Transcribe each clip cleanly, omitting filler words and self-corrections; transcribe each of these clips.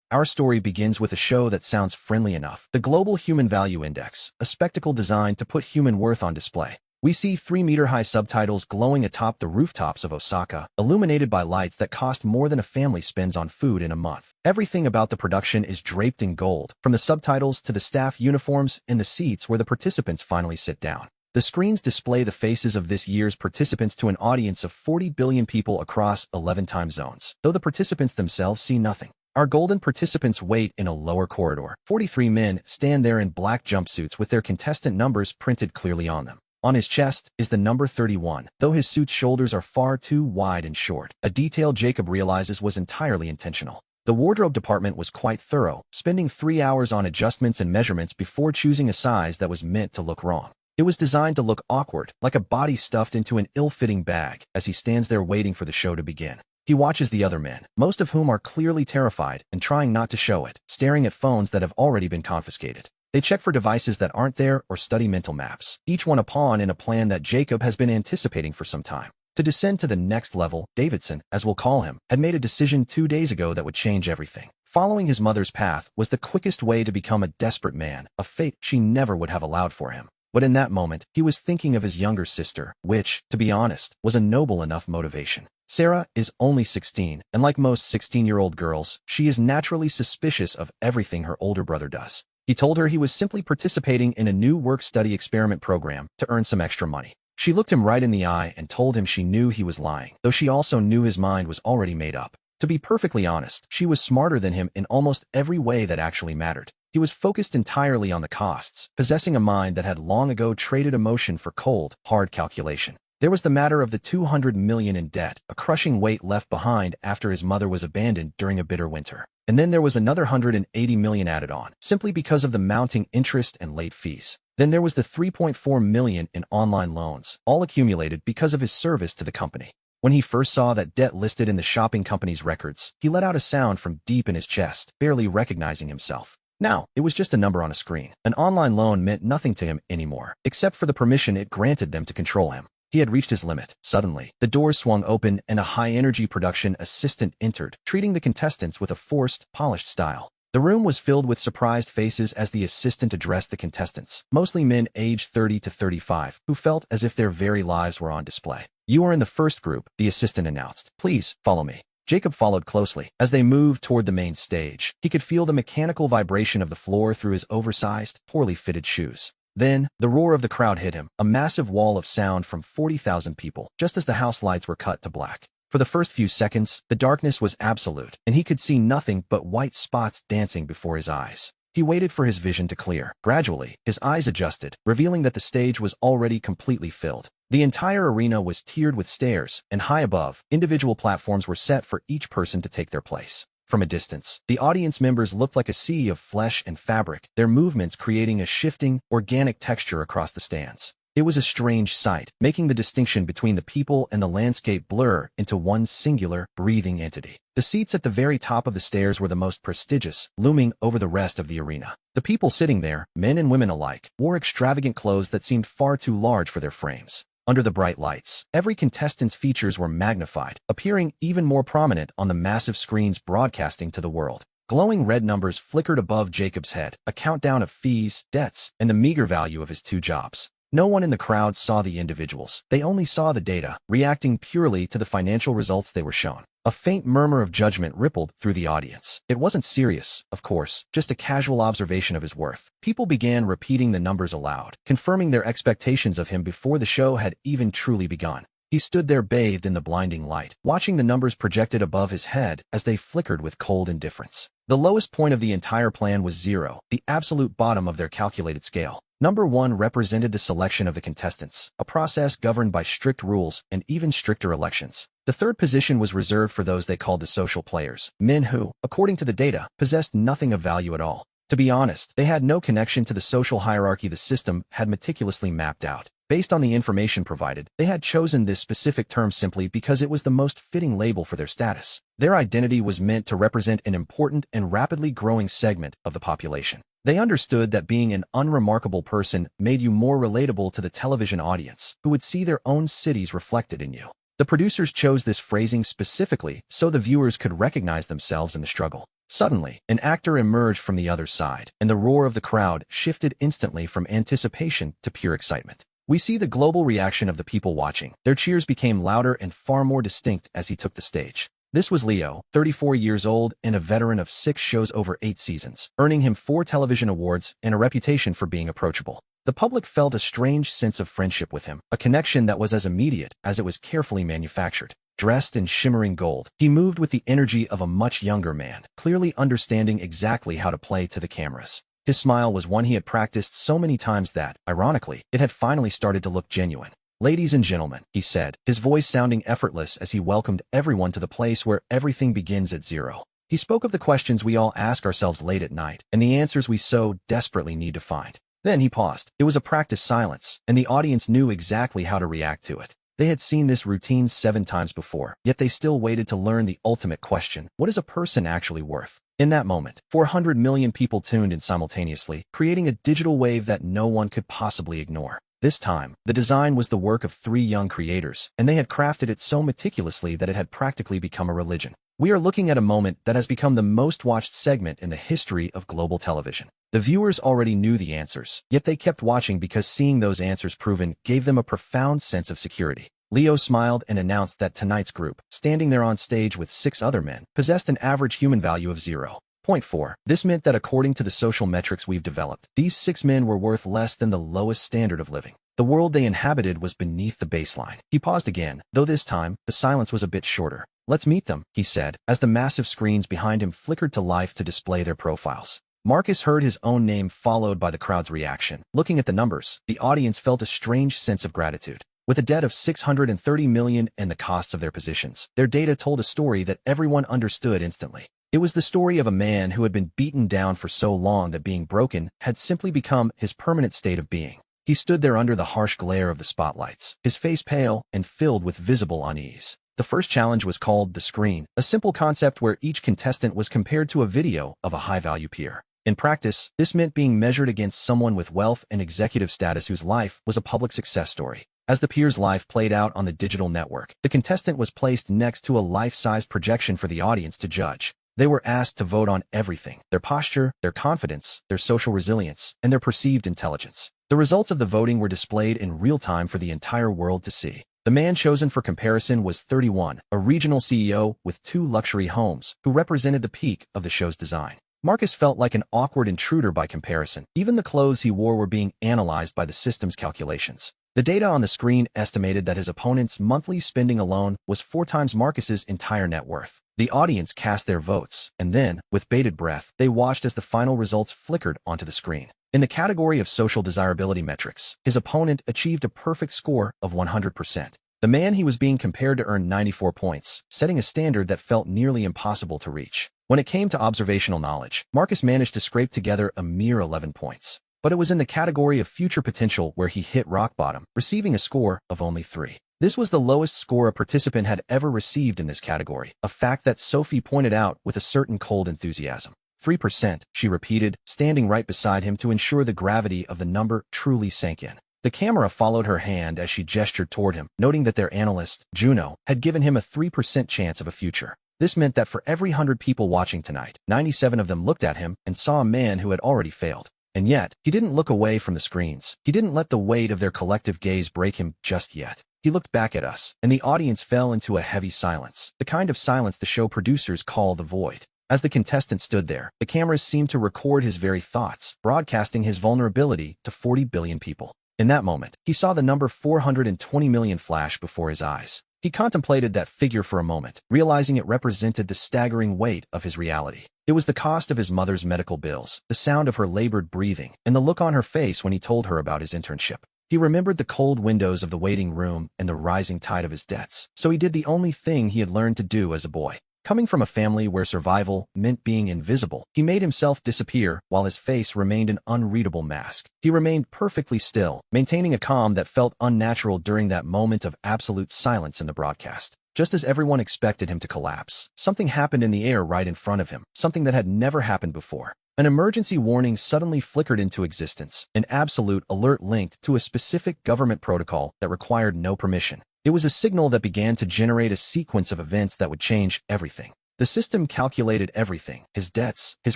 Our story begins with a show that sounds friendly enough. The Global Human Value Index, a spectacle designed to put human worth on display. We see 3-meter-high subtitles glowing atop the rooftops of Osaka, illuminated by lights that cost more than a family spends on food in a month. Everything about the production is draped in gold, from the subtitles to the staff uniforms and the seats where the participants finally sit down. The screens display the faces of this year's participants to an audience of 40 billion people across 11 time zones, though the participants themselves see nothing. Our golden participants wait in a lower corridor. 43 men stand there in black jumpsuits with their contestant numbers printed clearly on them. On his chest is the number 31, though his suit's shoulders are far too wide and short, a detail Jacob realizes was entirely intentional. The wardrobe department was quite thorough, spending 3 hours on adjustments and measurements before choosing a size that was meant to look wrong. It was designed to look awkward, like a body stuffed into an ill-fitting bag, as he stands there waiting for the show to begin. He watches the other men, most of whom are clearly terrified and trying not to show it, staring at phones that have already been confiscated. They check for devices that aren't there or study mental maps, each one a pawn in a plan that Jacob has been anticipating for some time. To descend to the next level, Davidson, as we'll call him, had made a decision 2 days ago that would change everything. Following his mother's path was the quickest way to become a desperate man, a fate she never would have allowed for him. But in that moment, he was thinking of his younger sister, which, to be honest, was a noble enough motivation. Sarah is only 16, and like most 16-year-old girls, she is naturally suspicious of everything her older brother does. He told her he was simply participating in a new work-study experiment program to earn some extra money. She looked him right in the eye and told him she knew he was lying, though she also knew his mind was already made up. To be perfectly honest, she was smarter than him in almost every way that actually mattered. He was focused entirely on the costs, possessing a mind that had long ago traded emotion for cold, hard calculation. There was the matter of the 200 million in debt, a crushing weight left behind after his mother was abandoned during a bitter winter. And then there was another 180 million added on, simply because of the mounting interest and late fees. Then there was the 3.4 million in online loans, all accumulated because of his service to the company. When he first saw that debt listed in the shopping company's records, he let out a sound from deep in his chest, barely recognizing himself. Now, it was just a number on a screen. An online loan meant nothing to him anymore, except for the permission it granted them to control him. He had reached his limit. Suddenly, the doors swung open and a high-energy production assistant entered, treating the contestants with a forced, polished style. The room was filled with surprised faces as the assistant addressed the contestants, mostly men aged 30 to 35, who felt as if their very lives were on display. "You are in the first group," the assistant announced. "Please, follow me." Jacob followed closely. As they moved toward the main stage, he could feel the mechanical vibration of the floor through his oversized, poorly fitted shoes. Then, the roar of the crowd hit him, a massive wall of sound from 40,000 people, just as the house lights were cut to black. For the first few seconds, the darkness was absolute, and he could see nothing but white spots dancing before his eyes. He waited for his vision to clear. Gradually, his eyes adjusted, revealing that the stage was already completely filled. The entire arena was tiered with stairs, and high above, individual platforms were set for each person to take their place. From a distance, the audience members looked like a sea of flesh and fabric, their movements creating a shifting, organic texture across the stands. It was a strange sight, making the distinction between the people and the landscape blur into one singular, breathing entity. The seats at the very top of the stairs were the most prestigious, looming over the rest of the arena. The people sitting there, men and women alike, wore extravagant clothes that seemed far too large for their frames. Under the bright lights, every contestant's features were magnified, appearing even more prominent on the massive screens broadcasting to the world. Glowing red numbers flickered above Jacob's head, a countdown of fees, debts, and the meager value of his 2 jobs. No one in the crowd saw the individuals. They only saw the data, reacting purely to the financial results they were shown. A faint murmur of judgment rippled through the audience. It wasn't serious, of course, just a casual observation of his worth. People began repeating the numbers aloud, confirming their expectations of him before the show had even truly begun. He stood there bathed in the blinding light, watching the numbers projected above his head as they flickered with cold indifference. The lowest point of the entire plan was 0, the absolute bottom of their calculated scale. Number 1 represented the selection of the contestants, a process governed by strict rules and even stricter elections. The third position was reserved for those they called the social players, men who, according to the data, possessed nothing of value at all. To be honest, they had no connection to the social hierarchy the system had meticulously mapped out. Based on the information provided, they had chosen this specific term simply because it was the most fitting label for their status. Their identity was meant to represent an important and rapidly growing segment of the population. They understood that being an unremarkable person made you more relatable to the television audience, who would see their own cities reflected in you. The producers chose this phrasing specifically so the viewers could recognize themselves in the struggle. Suddenly, an actor emerged from the other side, and the roar of the crowd shifted instantly from anticipation to pure excitement. We see the global reaction of the people watching. Their cheers became louder and far more distinct as he took the stage. This was Leo, 34 years old and a veteran of 6 shows over 8 seasons, earning him 4 television awards and a reputation for being approachable. The public felt a strange sense of friendship with him, a connection that was as immediate as it was carefully manufactured. Dressed in shimmering gold, he moved with the energy of a much younger man, clearly understanding exactly how to play to the cameras. His smile was one he had practiced so many times that, ironically, it had finally started to look genuine. "Ladies and gentlemen," he said, his voice sounding effortless as he welcomed everyone to the place where everything begins at zero. He spoke of the questions we all ask ourselves late at night, and the answers we so desperately need to find. Then he paused. It was a practiced silence, and the audience knew exactly how to react to it. They had seen this routine 7 times before, yet they still waited to learn the ultimate question: what is a person actually worth? In that moment, 400 million people tuned in simultaneously, creating a digital wave that no one could possibly ignore. This time, the design was the work of 3 young creators, and they had crafted it so meticulously that it had practically become a religion. We are looking at a moment that has become the most watched segment in the history of global television. The viewers already knew the answers, yet they kept watching because seeing those answers proven gave them a profound sense of security. Leo smiled and announced that tonight's group, standing there on stage with 6 other men, possessed an average human value of 0.4. This meant that according to the social metrics we've developed, these 6 men were worth less than the lowest standard of living. The world they inhabited was beneath the baseline. He paused again, though this time, the silence was a bit shorter. "Let's meet them," he said, as the massive screens behind him flickered to life to display their profiles. Marcus heard his own name followed by the crowd's reaction. Looking at the numbers, the audience felt a strange sense of gratitude. With a debt of 630 million and the costs of their positions, their data told a story that everyone understood instantly. It was the story of a man who had been beaten down for so long that being broken had simply become his permanent state of being. He stood there under the harsh glare of the spotlights, his face pale and filled with visible unease. The first challenge was called the screen, a simple concept where each contestant was compared to a video of a high-value peer. In practice, this meant being measured against someone with wealth and executive status whose life was a public success story. As the peer's life played out on the digital network, the contestant was placed next to a life-sized projection for the audience to judge. They were asked to vote on everything: their posture, their confidence, their social resilience, and their perceived intelligence. The results of the voting were displayed in real time for the entire world to see. The man chosen for comparison was 31, a regional CEO with 2 luxury homes, who represented the peak of the show's design. Marcus felt like an awkward intruder by comparison. Even the clothes he wore were being analyzed by the system's calculations. The data on the screen estimated that his opponent's monthly spending alone was 4 times Marcus's entire net worth. The audience cast their votes, and then, with bated breath, they watched as the final results flickered onto the screen. In the category of social desirability metrics, his opponent achieved a perfect score of 100%. The man he was being compared to earned 94 points, setting a standard that felt nearly impossible to reach. When it came to observational knowledge, Marcus managed to scrape together a mere 11 points. But it was in the category of future potential where he hit rock bottom, receiving a score of only 3. This was the lowest score a participant had ever received in this category, a fact that Sophie pointed out with a certain cold enthusiasm. 3%, she repeated, standing right beside him to ensure the gravity of the number truly sank in. The camera followed her hand as she gestured toward him, noting that their analyst, Juno, had given him a 3% chance of a future. This meant that for every 100 people watching tonight, 97 of them looked at him and saw a man who had already failed. And yet, he didn't look away from the screens. He didn't let the weight of their collective gaze break him just yet. He looked back at us, and the audience fell into a heavy silence, the kind of silence the show producers call the void. As the contestant stood there, the cameras seemed to record his very thoughts, broadcasting his vulnerability to 40 billion people. In that moment, he saw the number 420 million flash before his eyes. He contemplated that figure for a moment, realizing it represented the staggering weight of his reality. It was the cost of his mother's medical bills, the sound of her labored breathing, and the look on her face when he told her about his internship. He remembered the cold windows of the waiting room and the rising tide of his debts, so he did the only thing he had learned to do as a boy. Coming from a family where survival meant being invisible, he made himself disappear while his face remained an unreadable mask. He remained perfectly still, maintaining a calm that felt unnatural during that moment of absolute silence in the broadcast. Just as everyone expected him to collapse, something happened in the air right in front of him, something that had never happened before. An emergency warning suddenly flickered into existence, an absolute alert linked to a specific government protocol that required no permission. It was a signal that began to generate a sequence of events that would change everything. The system calculated everything, his debts, his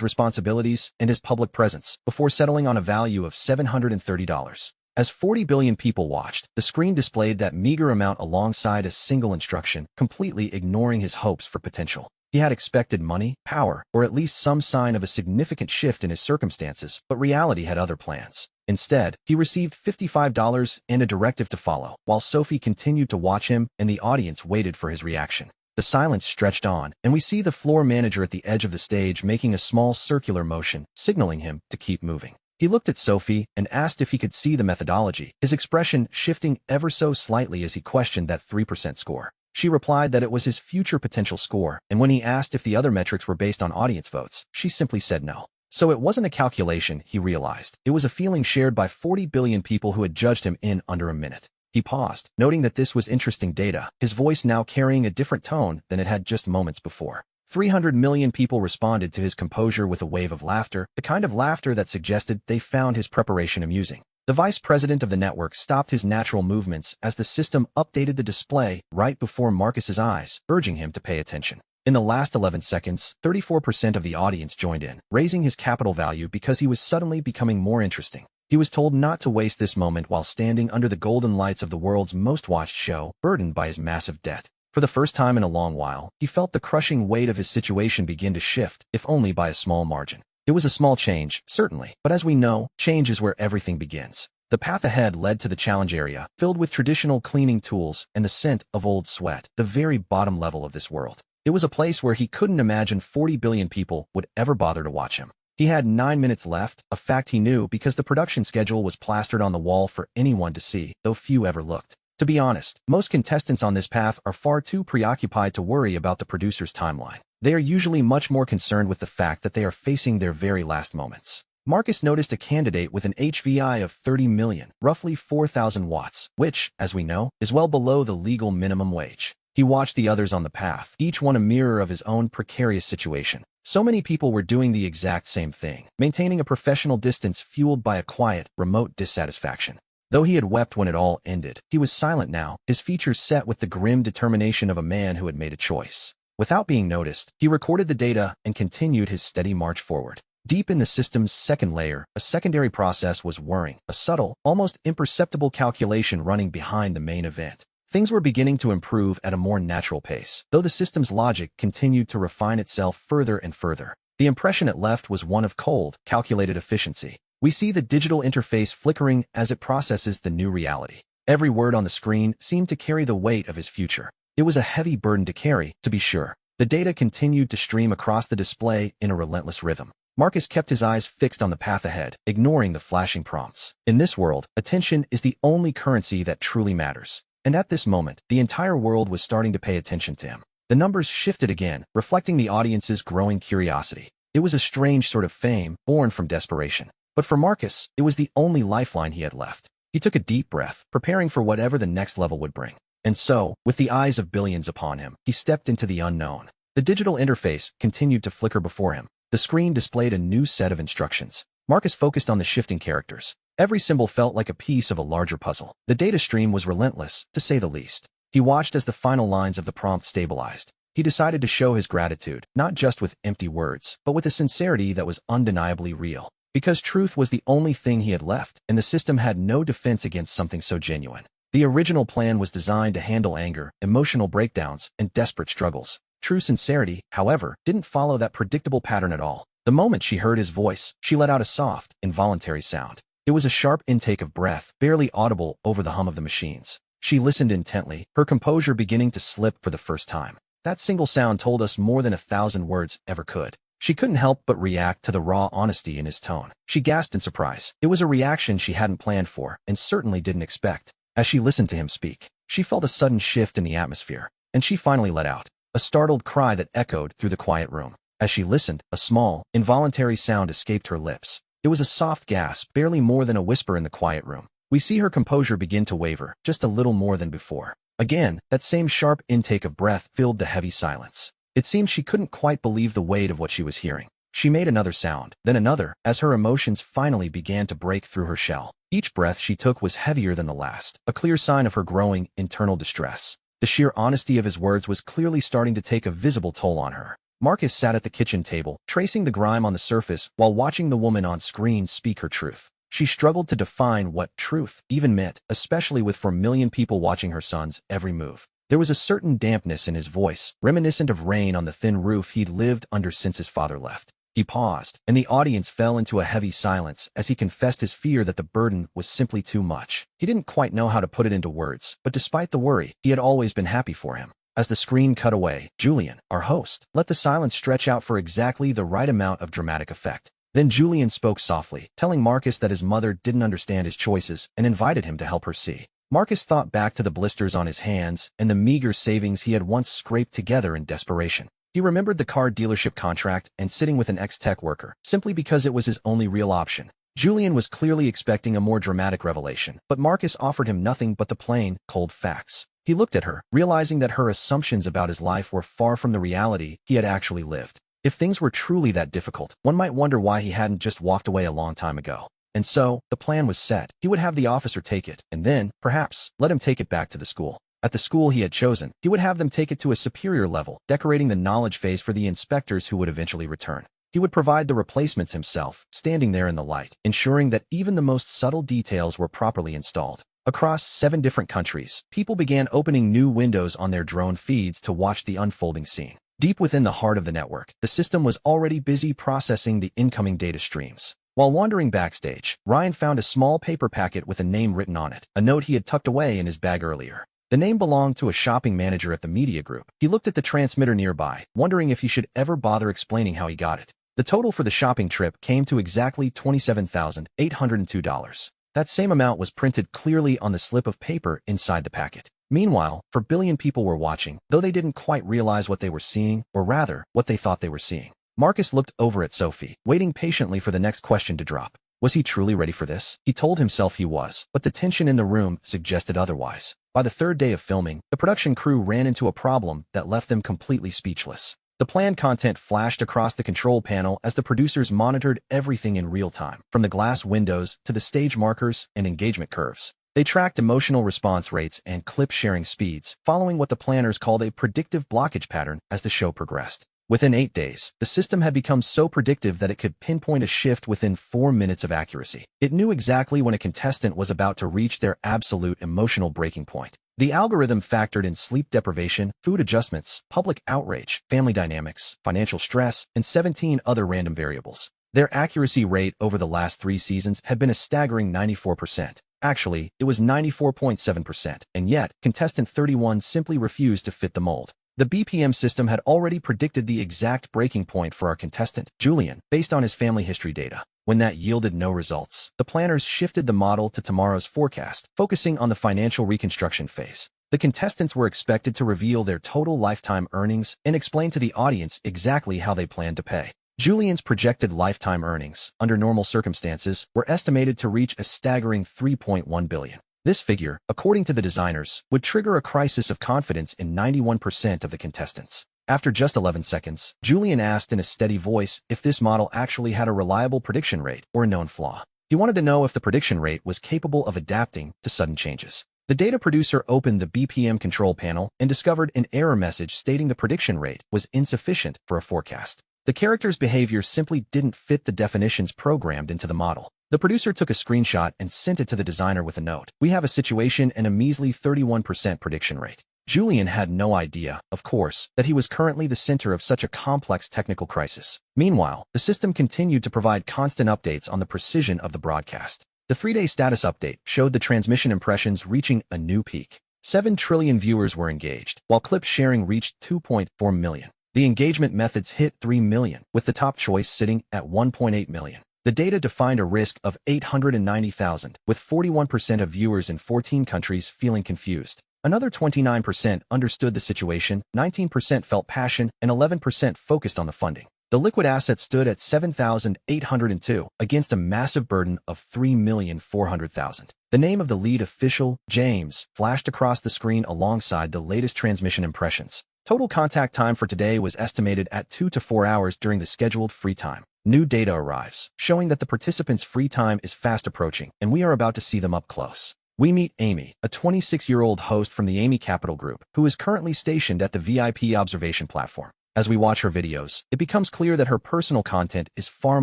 responsibilities, and his public presence, before settling on a value of $730. As 40 billion people watched, the screen displayed that meager amount alongside a single instruction, completely ignoring his hopes for potential. He had expected money, power, or at least some sign of a significant shift in his circumstances, but reality had other plans. Instead, he received $55 and a directive to follow, while Sophie continued to watch him and the audience waited for his reaction. The silence stretched on, and we see the floor manager at the edge of the stage making a small circular motion, signaling him to keep moving. He looked at Sophie and asked if he could see the methodology, his expression shifting ever so slightly as he questioned that 3% score. She replied that it was his future potential score, and when he asked if the other metrics were based on audience votes, she simply said no. So it wasn't a calculation, he realized. It was a feeling shared by 40 billion people who had judged him in under a minute. He paused, noting that this was interesting data, his voice now carrying a different tone than it had just moments before. 300 million people responded to his composure with a wave of laughter, the kind of laughter that suggested they found his preparation amusing. The vice president of the network stopped his natural movements as the system updated the display right before Marcus's eyes, urging him to pay attention. In the last 11 seconds, 34% of the audience joined in, raising his capital value because he was suddenly becoming more interesting. He was told not to waste this moment while standing under the golden lights of the world's most watched show, burdened by his massive debt. For the first time in a long while, he felt the crushing weight of his situation begin to shift, if only by a small margin. It was a small change, certainly, but as we know, change is where everything begins. The path ahead led to the challenge area, filled with traditional cleaning tools and the scent of old sweat, the very bottom level of this world. It was a place where he couldn't imagine 40 billion people would ever bother to watch him. He had 9 minutes left, a fact he knew because the production schedule was plastered on the wall for anyone to see, though few ever looked. To be honest, most contestants on this path are far too preoccupied to worry about the producer's timeline. They are usually much more concerned with the fact that they are facing their very last moments. Marcus noticed a candidate with an HVI of 30 million, roughly 4,000 watts, which, as we know, is well below the legal minimum wage. He watched the others on the path, each one a mirror of his own precarious situation. So many people were doing the exact same thing, maintaining a professional distance fueled by a quiet, remote dissatisfaction. Though he had wept when it all ended, he was silent now, his features set with the grim determination of a man who had made a choice. Without being noticed, he recorded the data and continued his steady march forward. Deep in the system's second layer, a secondary process was whirring, a subtle, almost imperceptible calculation running behind the main event. Things were beginning to improve at a more natural pace, though the system's logic continued to refine itself further and further. The impression it left was one of cold, calculated efficiency. We see the digital interface flickering as it processes the new reality. Every word on the screen seemed to carry the weight of his future. It was a heavy burden to carry, to be sure. The data continued to stream across the display in a relentless rhythm. Marcus kept his eyes fixed on the path ahead, ignoring the flashing prompts. In this world, attention is the only currency that truly matters. And at this moment, the entire world was starting to pay attention to him. The numbers shifted again, reflecting the audience's growing curiosity. It was a strange sort of fame, born from desperation. But for Marcus, it was the only lifeline he had left. He took a deep breath, preparing for whatever the next level would bring. And so, with the eyes of billions upon him, he stepped into the unknown. The digital interface continued to flicker before him. The screen displayed a new set of instructions. Marcus focused on the shifting characters. Every symbol felt like a piece of a larger puzzle. The data stream was relentless, to say the least. He watched as the final lines of the prompt stabilized. He decided to show his gratitude, not just with empty words, but with a sincerity that was undeniably real. Because truth was the only thing he had left, and the system had no defense against something so genuine. The original plan was designed to handle anger, emotional breakdowns, and desperate struggles. True sincerity, however, didn't follow that predictable pattern at all. The moment she heard his voice, she let out a soft, involuntary sound. It was a sharp intake of breath, barely audible over the hum of the machines. She listened intently, her composure beginning to slip for the first time. That single sound told us more than 1,000 words ever could. She couldn't help but react to the raw honesty in his tone. She gasped in surprise. It was a reaction she hadn't planned for, and certainly didn't expect. As she listened to him speak, she felt a sudden shift in the atmosphere, and she finally let out a startled cry that echoed through the quiet room. As she listened, a small, involuntary sound escaped her lips. It was a soft gasp, barely more than a whisper in the quiet room. We see her composure begin to waver, just a little more than before. Again, that same sharp intake of breath filled the heavy silence. It seemed she couldn't quite believe the weight of what she was hearing. She made another sound, then another, as her emotions finally began to break through her shell. Each breath she took was heavier than the last, a clear sign of her growing internal distress. The sheer honesty of his words was clearly starting to take a visible toll on her. Marcus sat at the kitchen table, tracing the grime on the surface while watching the woman on screen speak her truth. She struggled to define what truth even meant, especially with 4 million people watching her son's every move. There was a certain dampness in his voice, reminiscent of rain on the thin roof he'd lived under since his father left. He paused, and the audience fell into a heavy silence as he confessed his fear that the burden was simply too much. He didn't quite know how to put it into words, but despite the worry, he had always been happy for him. As the screen cut away, Julian, our host, let the silence stretch out for exactly the right amount of dramatic effect. Then Julian spoke softly, telling Marcus that his mother didn't understand his choices and invited him to help her see. Marcus thought back to the blisters on his hands and the meager savings he had once scraped together in desperation. He remembered the car dealership contract and sitting with an ex-tech worker, simply because it was his only real option. Julian was clearly expecting a more dramatic revelation, but Marcus offered him nothing but the plain, cold facts. He looked at her, realizing that her assumptions about his life were far from the reality he had actually lived. If things were truly that difficult, one might wonder why he hadn't just walked away a long time ago. And so, the plan was set. He would have the officer take it, and then, perhaps, let him take it back to the school. At the school he had chosen, he would have them take it to a superior level, decorating the knowledge phase for the inspectors who would eventually return. He would provide the replacements himself, standing there in the light, ensuring that even the most subtle details were properly installed. Across 7 different countries, people began opening new windows on their drone feeds to watch the unfolding scene. Deep within the heart of the network, the system was already busy processing the incoming data streams. While wandering backstage, Ryan found a small paper packet with a name written on it, a note he had tucked away in his bag earlier. The name belonged to a shopping manager at the media group. He looked at the transmitter nearby, wondering if he should ever bother explaining how he got it. The total for the shopping trip came to exactly $27,802. That same amount was printed clearly on the slip of paper inside the packet. Meanwhile, 4 billion people were watching, though they didn't quite realize what they were seeing, or rather, what they thought they were seeing. Marcus looked over at Sophie, waiting patiently for the next question to drop. Was he truly ready for this? He told himself he was, but the tension in the room suggested otherwise. By the 3rd day of filming, the production crew ran into a problem that left them completely speechless. The planned content flashed across the control panel as the producers monitored everything in real time, from the glass windows to the stage markers and engagement curves. They tracked emotional response rates and clip sharing speeds, following what the planners called a predictive blockage pattern as the show progressed. Within 8 days, the system had become so predictive that it could pinpoint a shift within 4 minutes of accuracy. It knew exactly when a contestant was about to reach their absolute emotional breaking point. The algorithm factored in sleep deprivation, food adjustments, public outrage, family dynamics, financial stress, and 17 other random variables. Their accuracy rate over the last 3 seasons had been a staggering 94%. Actually, it was 94.7%, and yet, contestant 31 simply refused to fit the mold. The BPM system had already predicted the exact breaking point for our contestant, Julian, based on his family history data. When that yielded no results, the planners shifted the model to tomorrow's forecast, focusing on the financial reconstruction phase. The contestants were expected to reveal their total lifetime earnings and explain to the audience exactly how they planned to pay. Julian's projected lifetime earnings, under normal circumstances, were estimated to reach a staggering $3.1 billion. This figure, according to the designers, would trigger a crisis of confidence in 91% of the contestants. After just 11 seconds, Julian asked in a steady voice if this model actually had a reliable prediction rate or a known flaw. He wanted to know if the prediction rate was capable of adapting to sudden changes. The data producer opened the BPM control panel and discovered an error message stating the prediction rate was insufficient for a forecast. The character's behavior simply didn't fit the definitions programmed into the model. The producer took a screenshot and sent it to the designer with a note. We have a situation and a measly 31% prediction rate. Julian had no idea, of course, that he was currently the center of such a complex technical crisis. Meanwhile, the system continued to provide constant updates on the precision of the broadcast. The 3-day status update showed the transmission impressions reaching a new peak. 7 trillion viewers were engaged, while clip sharing reached 2.4 million. The engagement methods hit 3 million, with the top choice sitting at 1.8 million. The data defined a risk of 890,000, with 41% of viewers in 14 countries feeling confused. Another 29% understood the situation, 19% felt passion, and 11% focused on the funding. The liquid asset stood at 7,802 against a massive burden of 3,400,000. The name of the lead official, James, flashed across the screen alongside the latest transmission impressions. Total contact time for today was estimated at 2 to 4 hours during the scheduled free time. New data arrives, showing that the participants' free time is fast approaching, and we are about to see them up close. We meet Amy, a 26-year-old host from the Amy Capital Group, who is currently stationed at the VIP observation platform. As we watch her videos, it becomes clear that her personal content is far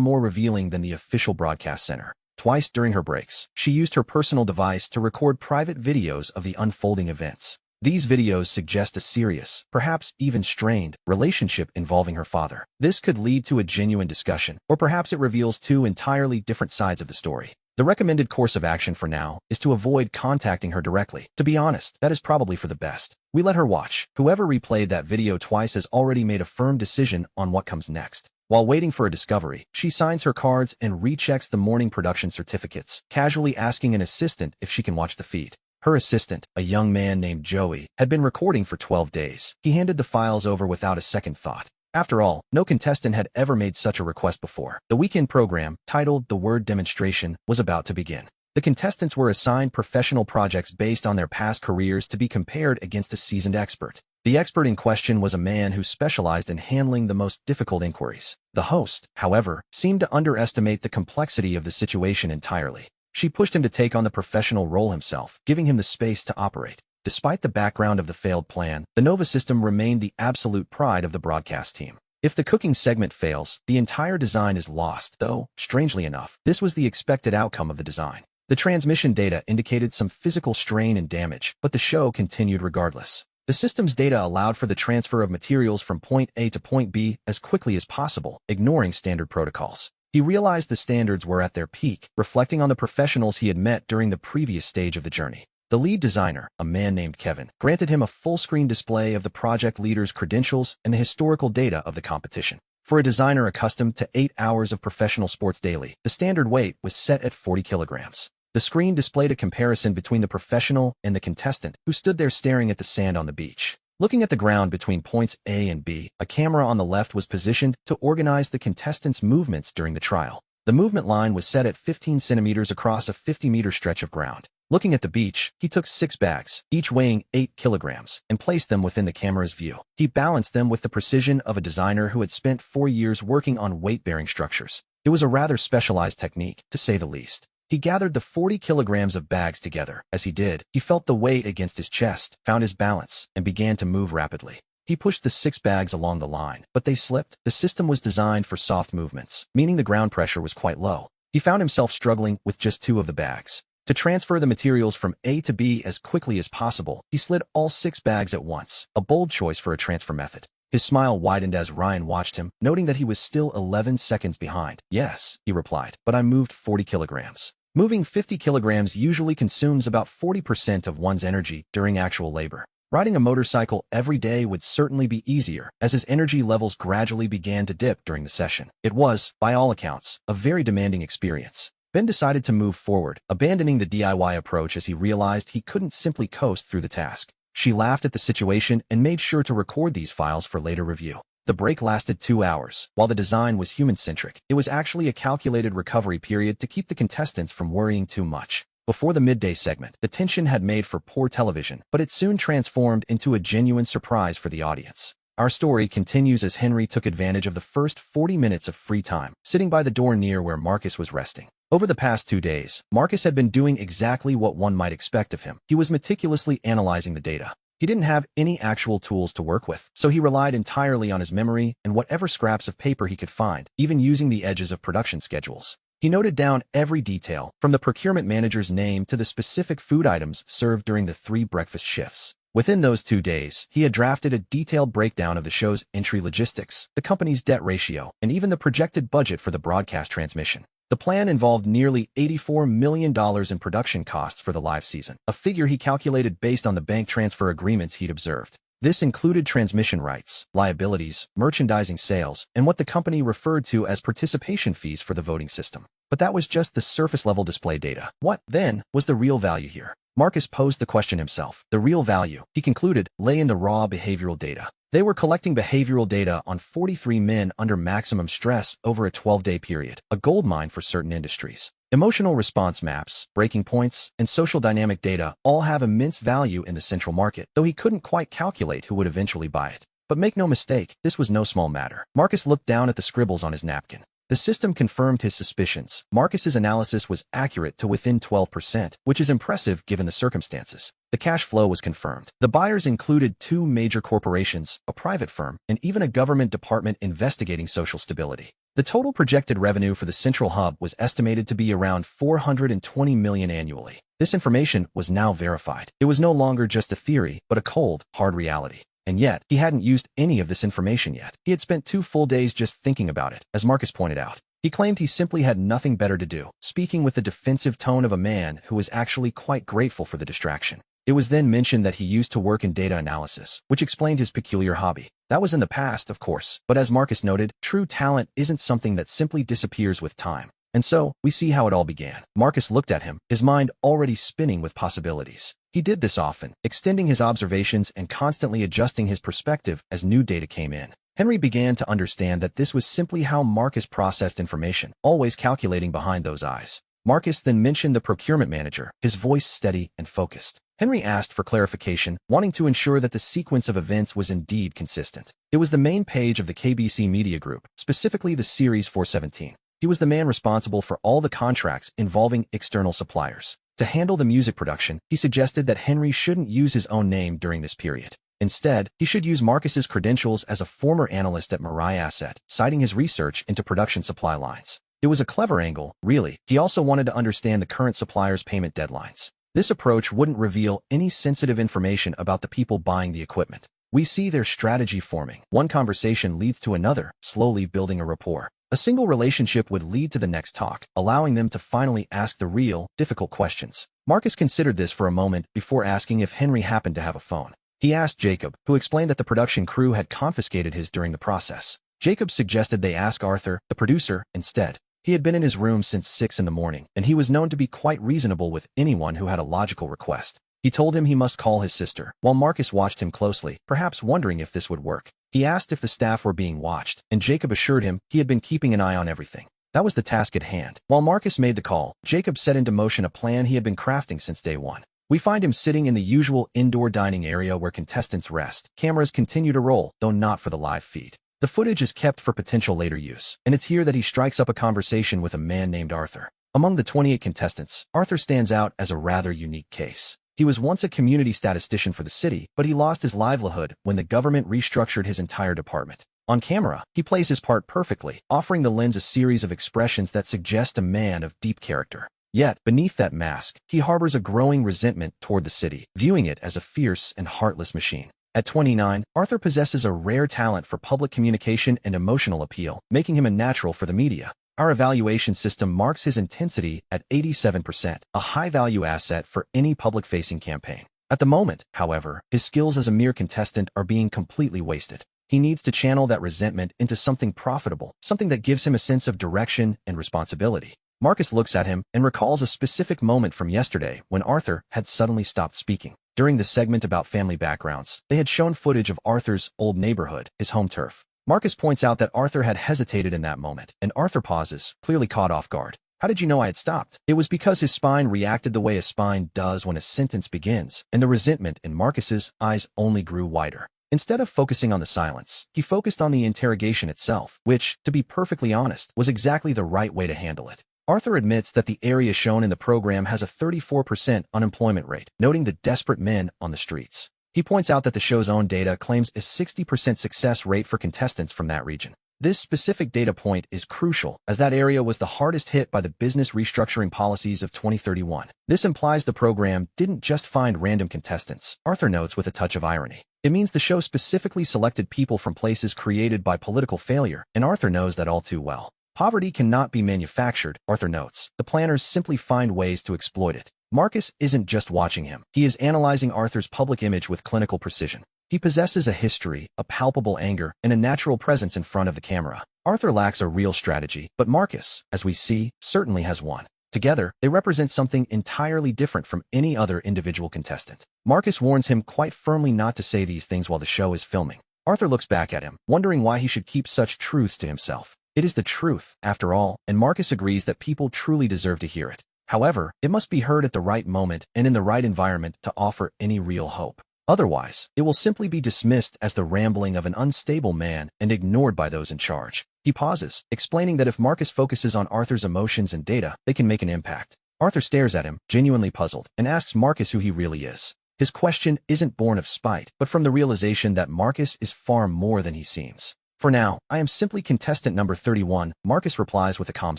more revealing than the official broadcast center. Twice during her breaks, she used her personal device to record private videos of the unfolding events. These videos suggest a serious, perhaps even strained, relationship involving her father. This could lead to a genuine discussion, or perhaps it reveals two entirely different sides of the story. The recommended course of action for now is to avoid contacting her directly. To be honest, that is probably for the best. We let her watch. Whoever replayed that video twice has already made a firm decision on what comes next. While waiting for a discovery, she signs her cards and rechecks the morning production certificates, casually asking an assistant if she can watch the feed. Her assistant, a young man named Joey, had been recording for 12 days. He handed the files over without a second thought. After all, no contestant had ever made such a request before. The weekend program, titled The Word Demonstration, was about to begin. The contestants were assigned professional projects based on their past careers to be compared against a seasoned expert. The expert in question was a man who specialized in handling the most difficult inquiries. The host, however, seemed to underestimate the complexity of the situation entirely. She pushed him to take on the professional role himself, giving him the space to operate. Despite the background of the failed plan, the Nova system remained the absolute pride of the broadcast team. If the cooking segment fails, the entire design is lost, though, strangely enough, this was the expected outcome of the design. The transmission data indicated some physical strain and damage, but the show continued regardless. The system's data allowed for the transfer of materials from point A to point B as quickly as possible, ignoring standard protocols. He realized the standards were at their peak, reflecting on the professionals he had met during the previous stage of the journey. The lead designer, a man named Kevin, granted him a full-screen display of the project leader's credentials and the historical data of the competition. For a designer accustomed to 8 hours of professional sports daily, the standard weight was set at 40 kilograms. The screen displayed a comparison between the professional and the contestant, who stood there staring at the sand on the beach. Looking at the ground between points A and B, a camera on the left was positioned to organize the contestants' movements during the trial. The movement line was set at 15 centimeters across a 50-meter stretch of ground. Looking at the beach, he took 6 bags, each weighing 8 kilograms, and placed them within the camera's view. He balanced them with the precision of a designer who had spent 4 years working on weight-bearing structures. It was a rather specialized technique, to say the least. He gathered the 40 kilograms of bags together. As he did, he felt the weight against his chest, found his balance, and began to move rapidly. He pushed the 6 bags along the line, but they slipped. The system was designed for soft movements, meaning the ground pressure was quite low. He found himself struggling with just 2 of the bags. To transfer the materials from A to B as quickly as possible, he slid all 6 bags at once, a bold choice for a transfer method. His smile widened as Ryan watched him, noting that he was still 11 seconds behind. "Yes," he replied, "but I moved 40 kilograms. Moving 50 kilograms usually consumes about 40% of one's energy during actual labor. Riding a motorcycle every day would certainly be easier, as his energy levels gradually began to dip during the session. It was, by all accounts, a very demanding experience. Ben decided to move forward, abandoning the DIY approach as he realized he couldn't simply coast through the task. She laughed at the situation and made sure to record these files for later review. The break lasted 2 hours. While the design was human-centric, it was actually a calculated recovery period to keep the contestants from worrying too much. Before the midday segment, the tension had made for poor television, but it soon transformed into a genuine surprise for the audience. Our story continues as Henry took advantage of the first 40 minutes of free time, sitting by the door near where Marcus was resting. Over the past 2 days, Marcus had been doing exactly what one might expect of him. He was meticulously analyzing the data. He didn't have any actual tools to work with, so he relied entirely on his memory and whatever scraps of paper he could find, even using the edges of production schedules. He noted down every detail, from the procurement manager's name to the specific food items served during the 3 breakfast shifts. Within those 2 days, he had drafted a detailed breakdown of the show's entry logistics, the company's debt ratio, and even the projected budget for the broadcast transmission. The plan involved nearly $84 million in production costs for the live season, a figure he calculated based on the bank transfer agreements he'd observed. This included transmission rights, liabilities, merchandising sales, and what the company referred to as participation fees for the voting system. But that was just the surface-level display data. What, then, was the real value here? Marcus posed the question himself. The real value, he concluded, lay in the raw behavioral data. They were collecting behavioral data on 43 men under maximum stress over a 12-day period, a goldmine for certain industries. Emotional response maps, breaking points, and social dynamic data all have immense value in the central market, though he couldn't quite calculate who would eventually buy it. But make no mistake, this was no small matter. Marcus looked down at the scribbles on his napkin. The system confirmed his suspicions. Marcus's analysis was accurate to within 12%, which is impressive given the circumstances. The cash flow was confirmed. The buyers included 2 major corporations, a private firm, and even a government department investigating social stability. The total projected revenue for the central hub was estimated to be around 420 million annually. This information was now verified. It was no longer just a theory, but a cold, hard reality. And yet, he hadn't used any of this information yet. He had spent 2 full days just thinking about it, as Marcus pointed out. He claimed he simply had nothing better to do, speaking with the defensive tone of a man who was actually quite grateful for the distraction. It was then mentioned that he used to work in data analysis, which explained his peculiar hobby. That was in the past, of course, but as Marcus noted, true talent isn't something that simply disappears with time. And so, we see how it all began. Marcus looked at him, his mind already spinning with possibilities. He did this often, extending his observations and constantly adjusting his perspective as new data came in. Henry began to understand that this was simply how Marcus processed information, always calculating behind those eyes. Marcus then mentioned the procurement manager, his voice steady and focused. Henry asked for clarification, wanting to ensure that the sequence of events was indeed consistent. It was the main page of the KBC Media Group, specifically the Series 417. He was the man responsible for all the contracts involving external suppliers. To handle the music production, he suggested that Henry shouldn't use his own name during this period. Instead, he should use Marcus's credentials as a former analyst at Mirai Asset, citing his research into production supply lines. It was a clever angle, really. He also wanted to understand the current suppliers' payment deadlines. This approach wouldn't reveal any sensitive information about the people buying the equipment. We see their strategy forming. One conversation leads to another, slowly building a rapport. A single relationship would lead to the next talk, allowing them to finally ask the real, difficult questions. Marcus considered this for a moment before asking if Henry happened to have a phone. He asked Jacob, who explained that the production crew had confiscated his during the process. Jacob suggested they ask Arthur, the producer, instead. He had been in his room since 6 in the morning, and he was known to be quite reasonable with anyone who had a logical request. He told him he must call his sister, while Marcus watched him closely, perhaps wondering if this would work. He asked if the staff were being watched, and Jacob assured him he had been keeping an eye on everything. That was the task at hand. While Marcus made the call, Jacob set into motion a plan he had been crafting since day one. We find him sitting in the usual indoor dining area where contestants rest. Cameras continue to roll, though not for the live feed. The footage is kept for potential later use, and it's here that he strikes up a conversation with a man named Arthur. Among the 28 contestants, Arthur stands out as a rather unique case. He was once a community statistician for the city, but he lost his livelihood when the government restructured his entire department. On camera, he plays his part perfectly, offering the lens a series of expressions that suggest a man of deep character. Yet, beneath that mask, he harbors a growing resentment toward the city, viewing it as a fierce and heartless machine. At 29, Arthur possesses a rare talent for public communication and emotional appeal, making him a natural for the media. Our evaluation system marks his intensity at 87%, a high-value asset for any public-facing campaign. At the moment, however, his skills as a mere contestant are being completely wasted. He needs to channel that resentment into something profitable, something that gives him a sense of direction and responsibility. Marcus looks at him and recalls a specific moment from yesterday when Arthur had suddenly stopped speaking. During the segment about family backgrounds, they had shown footage of Arthur's old neighborhood, his home turf. Marcus points out that Arthur had hesitated in that moment, and Arthur pauses, clearly caught off guard. How did you know I had stopped? It was because his spine reacted the way a spine does when a sentence begins, and the resentment in Marcus's eyes only grew wider. Instead of focusing on the silence, he focused on the interrogation itself, which, to be perfectly honest, was exactly the right way to handle it. Arthur admits that the area shown in the program has a 34% unemployment rate, noting the desperate men on the streets. He points out that the show's own data claims a 60% success rate for contestants from that region. This specific data point is crucial, as that area was the hardest hit by the business restructuring policies of 2031. This implies the program didn't just find random contestants, Arthur notes with a touch of irony. It means the show specifically selected people from places created by political failure, and Arthur knows that all too well. Poverty cannot be manufactured, Arthur notes. The planners simply find ways to exploit it. Marcus isn't just watching him. He is analyzing Arthur's public image with clinical precision. He possesses a history, a palpable anger, and a natural presence in front of the camera. Arthur lacks a real strategy, but Marcus, as we see, certainly has one. Together, they represent something entirely different from any other individual contestant. Marcus warns him quite firmly not to say these things while the show is filming. Arthur looks back at him, wondering why he should keep such truths to himself. It is the truth, after all, and Marcus agrees that people truly deserve to hear it. However, it must be heard at the right moment and in the right environment to offer any real hope. Otherwise, it will simply be dismissed as the rambling of an unstable man and ignored by those in charge. He pauses, explaining that if Marcus focuses on Arthur's emotions and data, they can make an impact. Arthur stares at him, genuinely puzzled, and asks Marcus who he really is. His question isn't born of spite, but from the realization that Marcus is far more than he seems. For now, I am simply contestant number 31, Marcus replies with a calm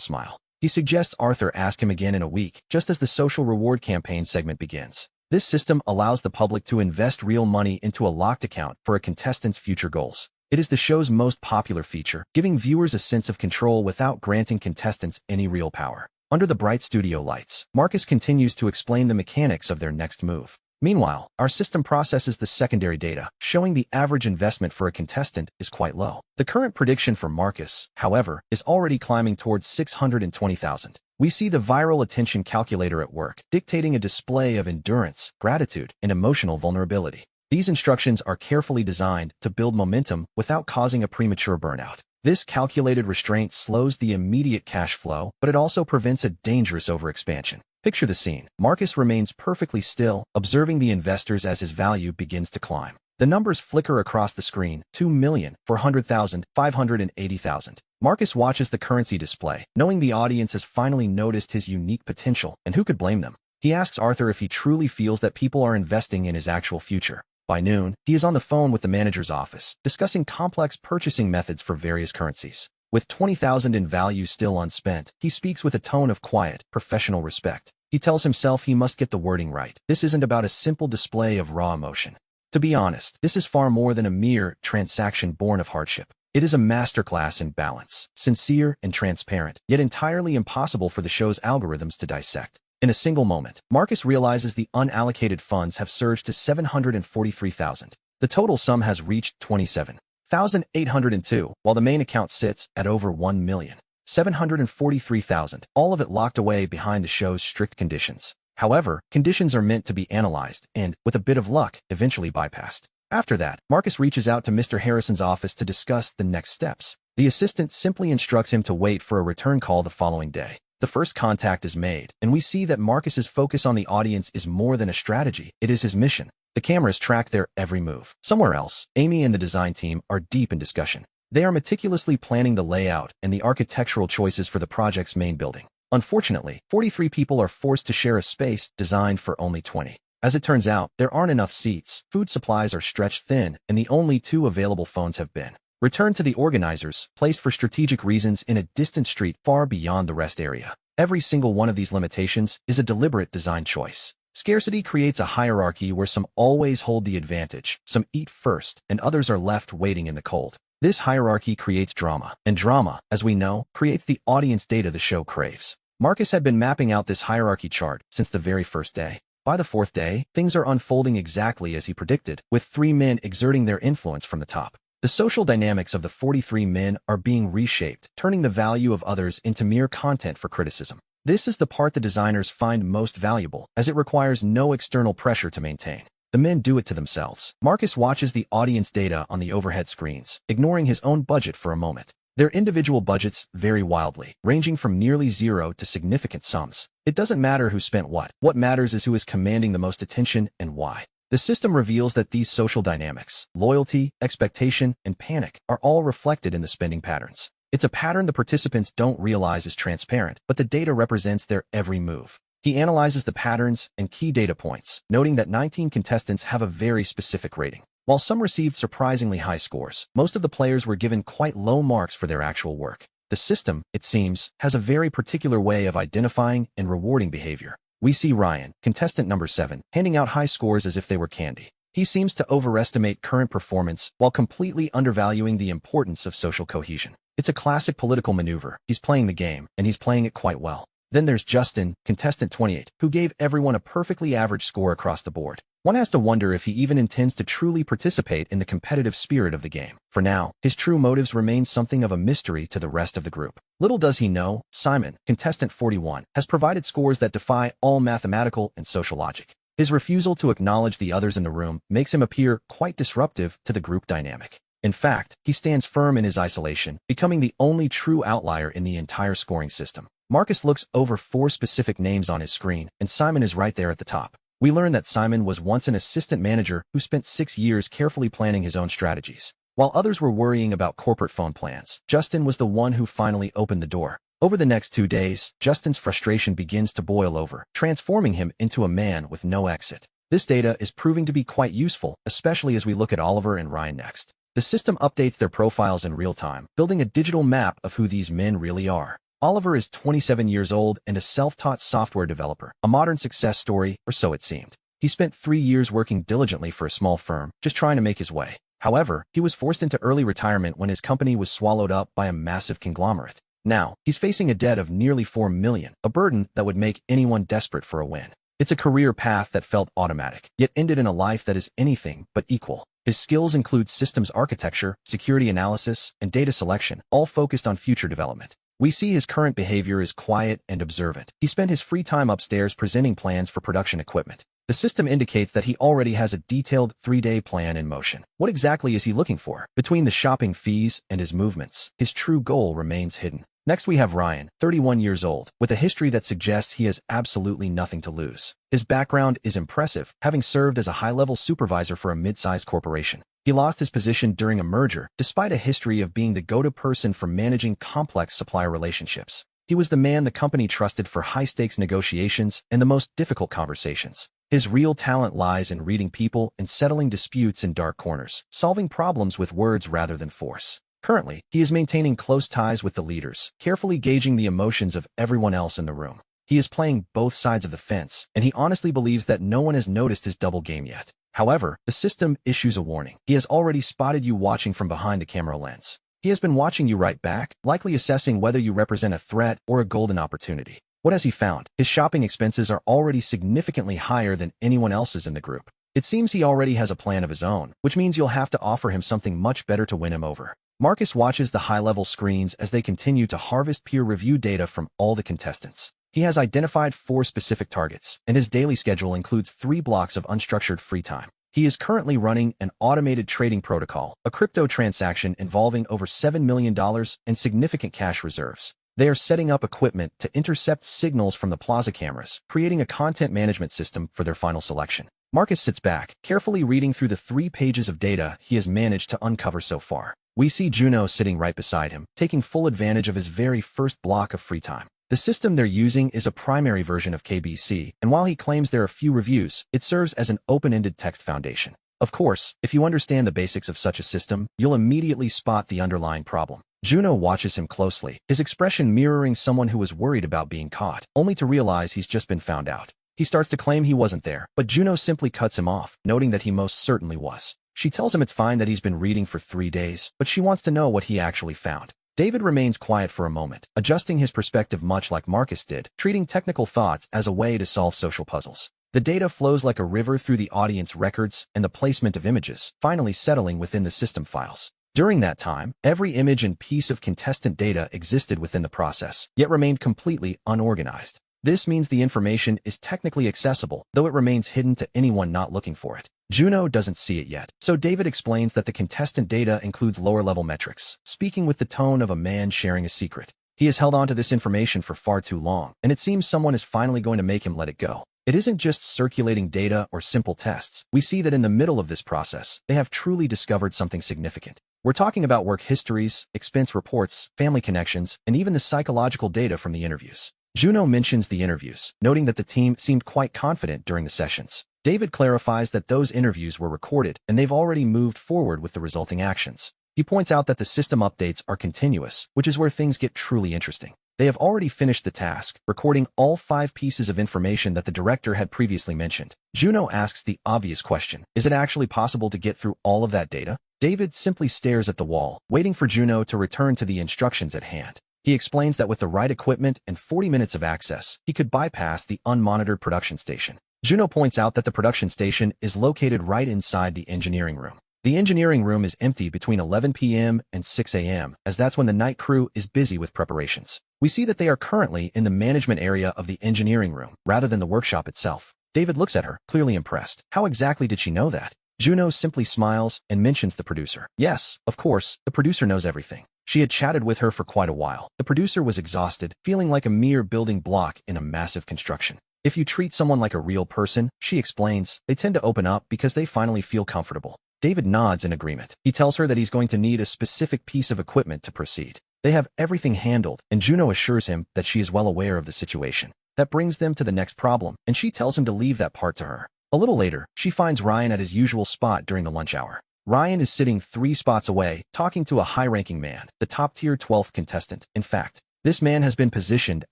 smile. He suggests Arthur ask him again in a week, just as the social reward campaign segment begins. This system allows the public to invest real money into a locked account for a contestant's future goals. It is the show's most popular feature, giving viewers a sense of control without granting contestants any real power. Under the bright studio lights, Marcus continues to explain the mechanics of their next move. Meanwhile, our system processes the secondary data, showing the average investment for a contestant is quite low. The current prediction for Marcus, however, is already climbing towards 620,000. We see the viral attention calculator at work, dictating a display of endurance, gratitude, and emotional vulnerability. These instructions are carefully designed to build momentum without causing a premature burnout. This calculated restraint slows the immediate cash flow, but it also prevents a dangerous overexpansion. Picture the scene. Marcus remains perfectly still, observing the investors as his value begins to climb. The numbers flicker across the screen, 2,400,000, 580,000. Marcus watches the currency display, knowing the audience has finally noticed his unique potential, and who could blame them? He asks Arthur if he truly feels that people are investing in his actual future. By noon, he is on the phone with the manager's office, discussing complex purchasing methods for various currencies. With 20,000 in value still unspent, he speaks with a tone of quiet, professional respect. He tells himself he must get the wording right. This isn't about a simple display of raw emotion. To be honest, this is far more than a mere transaction born of hardship. It is a masterclass in balance, sincere and transparent, yet entirely impossible for the show's algorithms to dissect. In a single moment, Marcus realizes the unallocated funds have surged to 743,000. The total sum has reached 27,802, while the main account sits at over 1,743,000, all of it locked away behind the show's strict conditions. However, conditions are meant to be analyzed and, with a bit of luck, eventually bypassed. After that, Marcus reaches out to Mr. Harrison's office to discuss the next steps. The assistant simply instructs him to wait for a return call the following day. The first contact is made, and we see that Marcus's focus on the audience is more than a strategy, it is his mission. The cameras track their every move. Somewhere else, Amy and the design team are deep in discussion. They are meticulously planning the layout and the architectural choices for the project's main building. Unfortunately, 43 people are forced to share a space designed for only 20. As it turns out, there aren't enough seats, food supplies are stretched thin, and the only 2 available phones have been returned to the organizers, placed for strategic reasons in a distant street far beyond the rest area. Every single one of these limitations is a deliberate design choice. Scarcity creates a hierarchy where some always hold the advantage, some eat first, and others are left waiting in the cold. This hierarchy creates drama, and drama, as we know, creates the audience data the show craves. Marcus had been mapping out this hierarchy chart since the very first day. By the 4th day, things are unfolding exactly as he predicted, with 3 men exerting their influence from the top. The social dynamics of the 43 men are being reshaped, turning the value of others into mere content for criticism. This is the part the designers find most valuable, as it requires no external pressure to maintain. The men do it to themselves. Marcus watches the audience data on the overhead screens, ignoring his own budget for a moment. Their individual budgets vary wildly, ranging from nearly zero to significant sums. It doesn't matter who spent what. What matters is who is commanding the most attention and why. The system reveals that these social dynamics, loyalty, expectation, and panic, are all reflected in the spending patterns. It's a pattern the participants don't realize is transparent, but the data represents their every move. He analyzes the patterns and key data points, noting that 19 contestants have a very specific rating. While some received surprisingly high scores, most of the players were given quite low marks for their actual work. The system, it seems, has a very particular way of identifying and rewarding behavior. We see Ryan, contestant number 7, handing out high scores as if they were candy. He seems to overestimate current performance while completely undervaluing the importance of social cohesion. It's a classic political maneuver. He's playing the game, and he's playing it quite well. Then there's Justin, contestant 28, who gave everyone a perfectly average score across the board. One has to wonder if he even intends to truly participate in the competitive spirit of the game. For now, his true motives remain something of a mystery to the rest of the group. Little does he know, Simon, contestant 41, has provided scores that defy all mathematical and social logic. His refusal to acknowledge the others in the room makes him appear quite disruptive to the group dynamic. In fact, he stands firm in his isolation, becoming the only true outlier in the entire scoring system. Marcus looks over 4 specific names on his screen, and Simon is right there at the top. We learn that Simon was once an assistant manager who spent 6 years carefully planning his own strategies. While others were worrying about corporate phone plans, Justin was the one who finally opened the door. Over the next 2 days, Justin's frustration begins to boil over, transforming him into a man with no exit. This data is proving to be quite useful, especially as we look at Oliver and Ryan next. The system updates their profiles in real time, building a digital map of who these men really are. Oliver is 27 years old and a self-taught software developer, a modern success story, or so it seemed. He spent 3 years working diligently for a small firm, just trying to make his way. However, he was forced into early retirement when his company was swallowed up by a massive conglomerate. Now, he's facing a debt of nearly $4 million, a burden that would make anyone desperate for a win. It's a career path that felt automatic, yet ended in a life that is anything but equal. His skills include systems architecture, security analysis, and data selection, all focused on future development. We see his current behavior is quiet and observant. He spent his free time upstairs presenting plans for production equipment. The system indicates that he already has a detailed 3-day plan in motion. What exactly is he looking for? Between the shopping fees and his movements, his true goal remains hidden. Next we have Ryan, 31 years old, with a history that suggests he has absolutely nothing to lose. His background is impressive, having served as a high-level supervisor for a mid-sized corporation. He lost his position during a merger, despite a history of being the go-to person for managing complex supplier relationships. He was the man the company trusted for high-stakes negotiations and the most difficult conversations. His real talent lies in reading people and settling disputes in dark corners, solving problems with words rather than force. Currently, he is maintaining close ties with the leaders, carefully gauging the emotions of everyone else in the room. He is playing both sides of the fence, and he honestly believes that no one has noticed his double game yet. However, the system issues a warning. He has already spotted you watching from behind the camera lens. He has been watching you right back, likely assessing whether you represent a threat or a golden opportunity. What has he found? His shopping expenses are already significantly higher than anyone else's in the group. It seems he already has a plan of his own, which means you'll have to offer him something much better to win him over. Marcus watches the high-level screens as they continue to harvest peer review data from all the contestants. He has identified 4 specific targets, and his daily schedule includes 3 blocks of unstructured free time. He is currently running an automated trading protocol, a crypto transaction involving over $7 million and significant cash reserves. They are setting up equipment to intercept signals from the plaza cameras, creating a content management system for their final selection. Marcus sits back, carefully reading through the 3 pages of data he has managed to uncover so far. We see Juno sitting right beside him, taking full advantage of his very first block of free time. The system they're using is a primary version of KBC, and while he claims there are few reviews, it serves as an open-ended text foundation. Of course, if you understand the basics of such a system, you'll immediately spot the underlying problem. Juno watches him closely, his expression mirroring someone who was worried about being caught, only to realize he's just been found out. He starts to claim he wasn't there, but Juno simply cuts him off, noting that he most certainly was. She tells him it's fine that he's been reading for 3 days, but she wants to know what he actually found. David remains quiet for a moment, adjusting his perspective much like Marcus did, treating technical thoughts as a way to solve social puzzles. The data flows like a river through the audience records and the placement of images, finally settling within the system files. During that time, every image and piece of contestant data existed within the process, yet remained completely unorganized. This means the information is technically accessible, though it remains hidden to anyone not looking for it. Juno doesn't see it yet, so David explains that the contestant data includes lower-level metrics, speaking with the tone of a man sharing a secret. He has held on to this information for far too long, and it seems someone is finally going to make him let it go. It isn't just circulating data or simple tests. We see that in the middle of this process, they have truly discovered something significant. We're talking about work histories, expense reports, family connections, and even the psychological data from the interviews. Juno mentions the interviews, noting that the team seemed quite confident during the sessions. David clarifies that those interviews were recorded, and they've already moved forward with the resulting actions. He points out that the system updates are continuous, which is where things get truly interesting. They have already finished the task, recording all 5 pieces of information that the director had previously mentioned. Juno asks the obvious question, is it actually possible to get through all of that data? David simply stares at the wall, waiting for Juno to return to the instructions at hand. He explains that with the right equipment and 40 minutes of access, he could bypass the unmonitored production station. Juno points out that the production station is located right inside the engineering room. The engineering room is empty between 11 p.m. and 6 a.m., as that's when the night crew is busy with preparations. We see that they are currently in the management area of the engineering room, rather than the workshop itself. David looks at her, clearly impressed. How exactly did she know that? Juno simply smiles and mentions the producer. Yes, of course, the producer knows everything. She had chatted with her for quite a while. The producer was exhausted, feeling like a mere building block in a massive construction. If you treat someone like a real person, she explains, they tend to open up because they finally feel comfortable. David nods in agreement. He tells her that he's going to need a specific piece of equipment to proceed. They have everything handled, and Juno assures him that she is well aware of the situation. That brings them to the next problem, and she tells him to leave that part to her. A little later, she finds Ryan at his usual spot during the lunch hour. Ryan is sitting 3 spots away, talking to a high-ranking man, the top-tier 12th contestant. In fact, this man has been positioned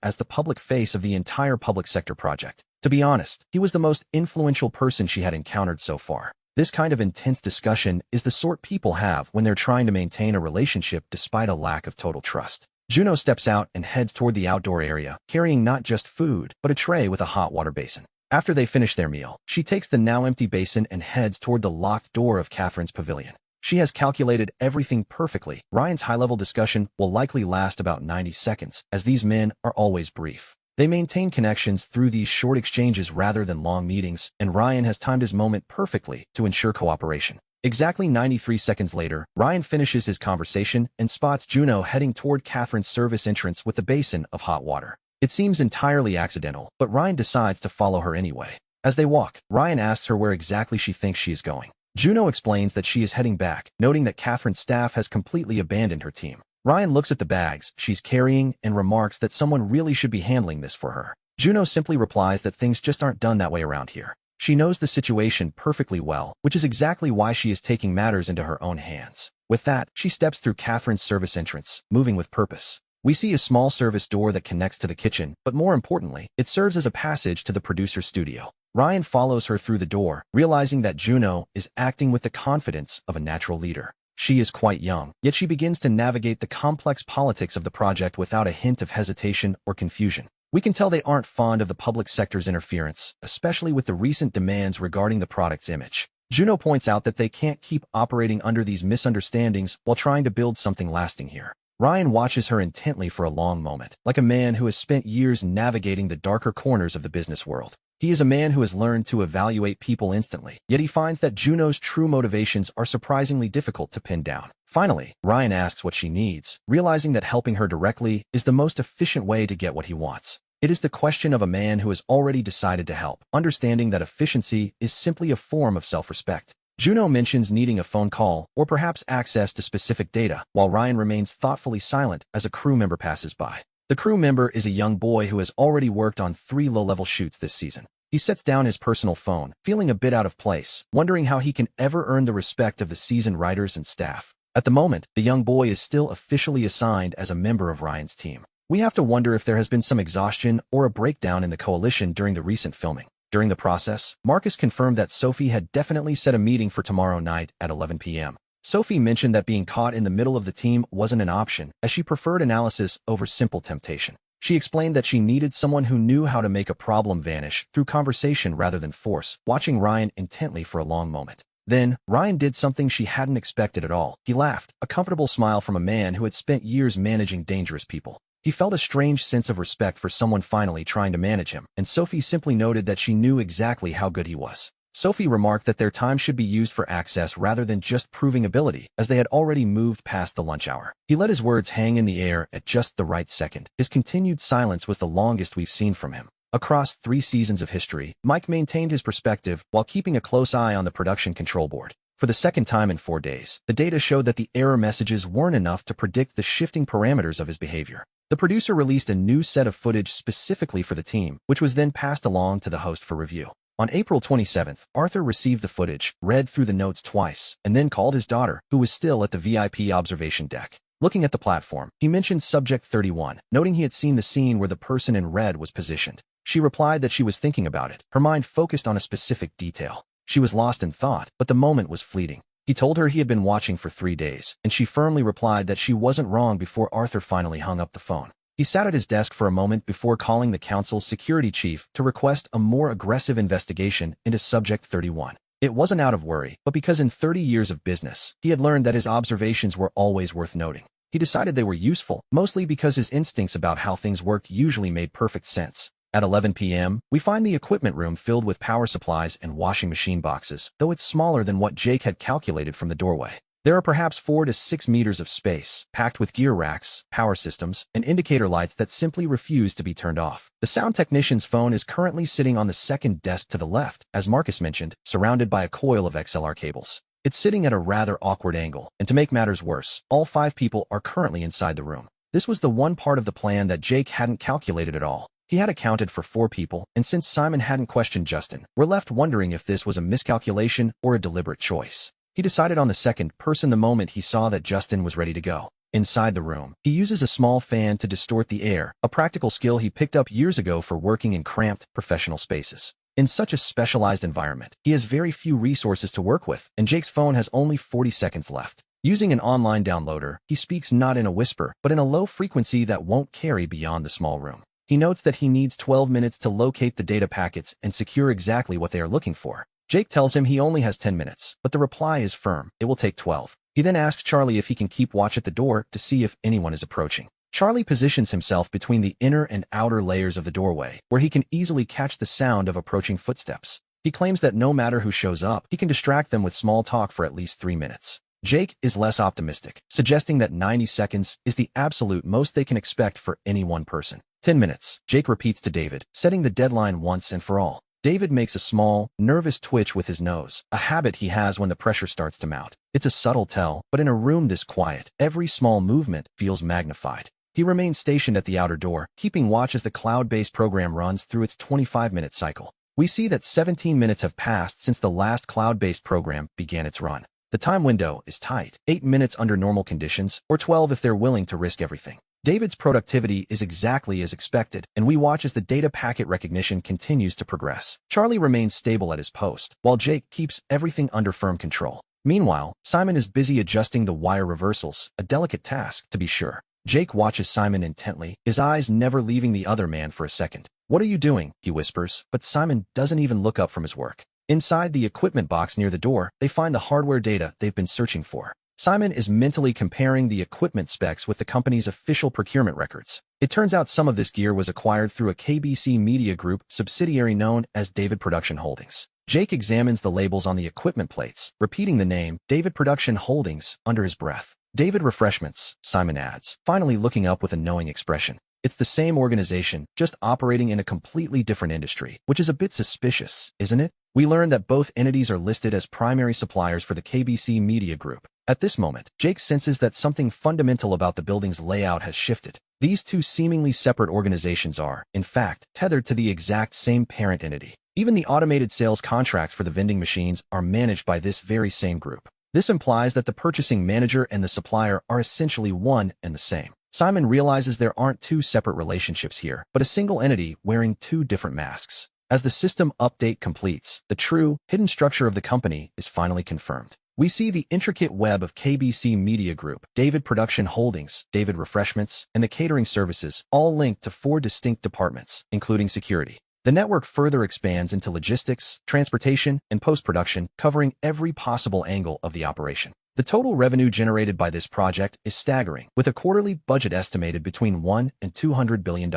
as the public face of the entire public sector project. To be honest, he was the most influential person she had encountered so far. This kind of intense discussion is the sort people have when they're trying to maintain a relationship despite a lack of total trust. Juno steps out and heads toward the outdoor area, carrying not just food, but a tray with a hot water basin. After they finish their meal, she takes the now empty basin and heads toward the locked door of Catherine's pavilion. She has calculated everything perfectly. Ryan's high-level discussion will likely last about 90 seconds, as these men are always brief. They maintain connections through these short exchanges rather than long meetings, and Ryan has timed his moment perfectly to ensure cooperation. Exactly 93 seconds later, Ryan finishes his conversation and spots Juno heading toward Catherine's service entrance with a basin of hot water. It seems entirely accidental, but Ryan decides to follow her anyway. As they walk, Ryan asks her where exactly she thinks she is going. Juno explains that she is heading back, noting that Catherine's staff has completely abandoned her team. Ryan looks at the bags she's carrying and remarks that someone really should be handling this for her. Juno simply replies that things just aren't done that way around here. She knows the situation perfectly well, which is exactly why she is taking matters into her own hands. With that, she steps through Catherine's service entrance, moving with purpose. We see a small service door that connects to the kitchen, but more importantly, it serves as a passage to the producer's studio. Ryan follows her through the door, realizing that Juno is acting with the confidence of a natural leader. She is quite young, yet she begins to navigate the complex politics of the project without a hint of hesitation or confusion. We can tell they aren't fond of the public sector's interference, especially with the recent demands regarding the product's image. Juno points out that they can't keep operating under these misunderstandings while trying to build something lasting here. Ryan watches her intently for a long moment, like a man who has spent years navigating the darker corners of the business world. He is a man who has learned to evaluate people instantly, yet he finds that Juno's true motivations are surprisingly difficult to pin down. Finally, Ryan asks what she needs, realizing that helping her directly is the most efficient way to get what he wants. It is the question of a man who has already decided to help, understanding that efficiency is simply a form of self-respect. Juno mentions needing a phone call or perhaps access to specific data, while Ryan remains thoughtfully silent as a crew member passes by. The crew member is a young boy who has already worked on 3 low-level shoots this season. He sets down his personal phone, feeling a bit out of place, wondering how he can ever earn the respect of the seasoned writers and staff. At the moment, the young boy is still officially assigned as a member of Ryan's team. We have to wonder if there has been some exhaustion or a breakdown in the coalition during the recent filming. During the process, Marcus confirmed that Sophie had definitely set a meeting for tomorrow night at 11 p.m. Sophie mentioned that being caught in the middle of the team wasn't an option, as she preferred analysis over simple temptation. She explained that she needed someone who knew how to make a problem vanish through conversation rather than force, watching Ryan intently for a long moment. Then, Ryan did something she hadn't expected at all. He laughed, a comfortable smile from a man who had spent years managing dangerous people. He felt a strange sense of respect for someone finally trying to manage him, and Sophie simply noted that she knew exactly how good he was. Sophie remarked that their time should be used for access rather than just proving ability, as they had already moved past the lunch hour. He let his words hang in the air at just the right second. His continued silence was the longest we've seen from him. Across 3 seasons of history, Mike maintained his perspective while keeping a close eye on the production control board. For the second time in 4 days, the data showed that the error messages weren't enough to predict the shifting parameters of his behavior. The producer released a new set of footage specifically for the team, which was then passed along to the host for review. On April 27th, Arthur received the footage, read through the notes twice, and then called his daughter, who was still at the VIP observation deck. Looking at the platform, he mentioned Subject 31, noting he had seen the scene where the person in red was positioned. She replied that she was thinking about it, her mind focused on a specific detail. She was lost in thought, but the moment was fleeting. He told her he had been watching for 3 days, and she firmly replied that she wasn't wrong before Arthur finally hung up the phone. He sat at his desk for a moment before calling the council's security chief to request a more aggressive investigation into Subject 31. It wasn't out of worry, but because in 30 years of business, he had learned that his observations were always worth noting. He decided they were useful, mostly because his instincts about how things worked usually made perfect sense. At 11 p.m., we find the equipment room filled with power supplies and washing machine boxes, though it's smaller than what Jake had calculated from the doorway. There are perhaps 4 to 6 meters of space, packed with gear racks, power systems, and indicator lights that simply refuse to be turned off. The sound technician's phone is currently sitting on the second desk to the left, as Marcus mentioned, surrounded by a coil of XLR cables. It's sitting at a rather awkward angle, and to make matters worse, all 5 people are currently inside the room. This was the one part of the plan that Jake hadn't calculated at all. He had accounted for 4 people, and since Simon hadn't questioned Justin, we're left wondering if this was a miscalculation or a deliberate choice. He decided on the second person the moment he saw that Justin was ready to go. Inside the room, he uses a small fan to distort the air, a practical skill he picked up years ago for working in cramped, professional spaces. In such a specialized environment, he has very few resources to work with, and Jake's phone has only 40 seconds left. Using an online downloader, he speaks not in a whisper, but in a low frequency that won't carry beyond the small room. He notes that he needs 12 minutes to locate the data packets and secure exactly what they are looking for. Jake tells him he only has 10 minutes, but the reply is firm. It will take 12. He then asks Charlie if he can keep watch at the door to see if anyone is approaching. Charlie positions himself between the inner and outer layers of the doorway, where he can easily catch the sound of approaching footsteps. He claims that no matter who shows up, he can distract them with small talk for at least 3 minutes. Jake is less optimistic, suggesting that 90 seconds is the absolute most they can expect for any one person. 10 minutes, Jake repeats to David, setting the deadline once and for all. David makes a small, nervous twitch with his nose, a habit he has when the pressure starts to mount. It's a subtle tell, but in a room this quiet, every small movement feels magnified. He remains stationed at the outer door, keeping watch as the cloud-based program runs through its 25-minute cycle. We see that 17 minutes have passed since the last cloud-based program began its run. The time window is tight, 8 minutes under normal conditions, or 12 if they're willing to risk everything. David's productivity is exactly as expected, and we watch as the data packet recognition continues to progress. Charlie remains stable at his post, while Jake keeps everything under firm control. Meanwhile, Simon is busy adjusting the wire reversals, a delicate task, to be sure. Jake watches Simon intently, his eyes never leaving the other man for a second. "What are you doing?" he whispers, but Simon doesn't even look up from his work. Inside the equipment box near the door, they find the hardware data they've been searching for. Simon is mentally comparing the equipment specs with the company's official procurement records. It turns out some of this gear was acquired through a KBC Media Group subsidiary known as David Production Holdings. Jake examines the labels on the equipment plates, repeating the name David Production Holdings under his breath. "David Refreshments," Simon adds, finally looking up with a knowing expression. It's the same organization, just operating in a completely different industry, which is a bit suspicious, isn't it? We learn that both entities are listed as primary suppliers for the KBC Media Group. At this moment, Jake senses that something fundamental about the building's layout has shifted. These two seemingly separate organizations are, in fact, tethered to the exact same parent entity. Even the automated sales contracts for the vending machines are managed by this very same group. This implies that the purchasing manager and the supplier are essentially one and the same. Simon realizes there aren't two separate relationships here, but a single entity wearing two different masks. As the system update completes, the true, hidden structure of the company is finally confirmed. We see the intricate web of KBC Media Group, David Production Holdings, David Refreshments, and the catering services, all linked to 4 distinct departments, including security. The network further expands into logistics, transportation, and post-production, covering every possible angle of the operation. The total revenue generated by this project is staggering, with a quarterly budget estimated between $1 and $200 billion.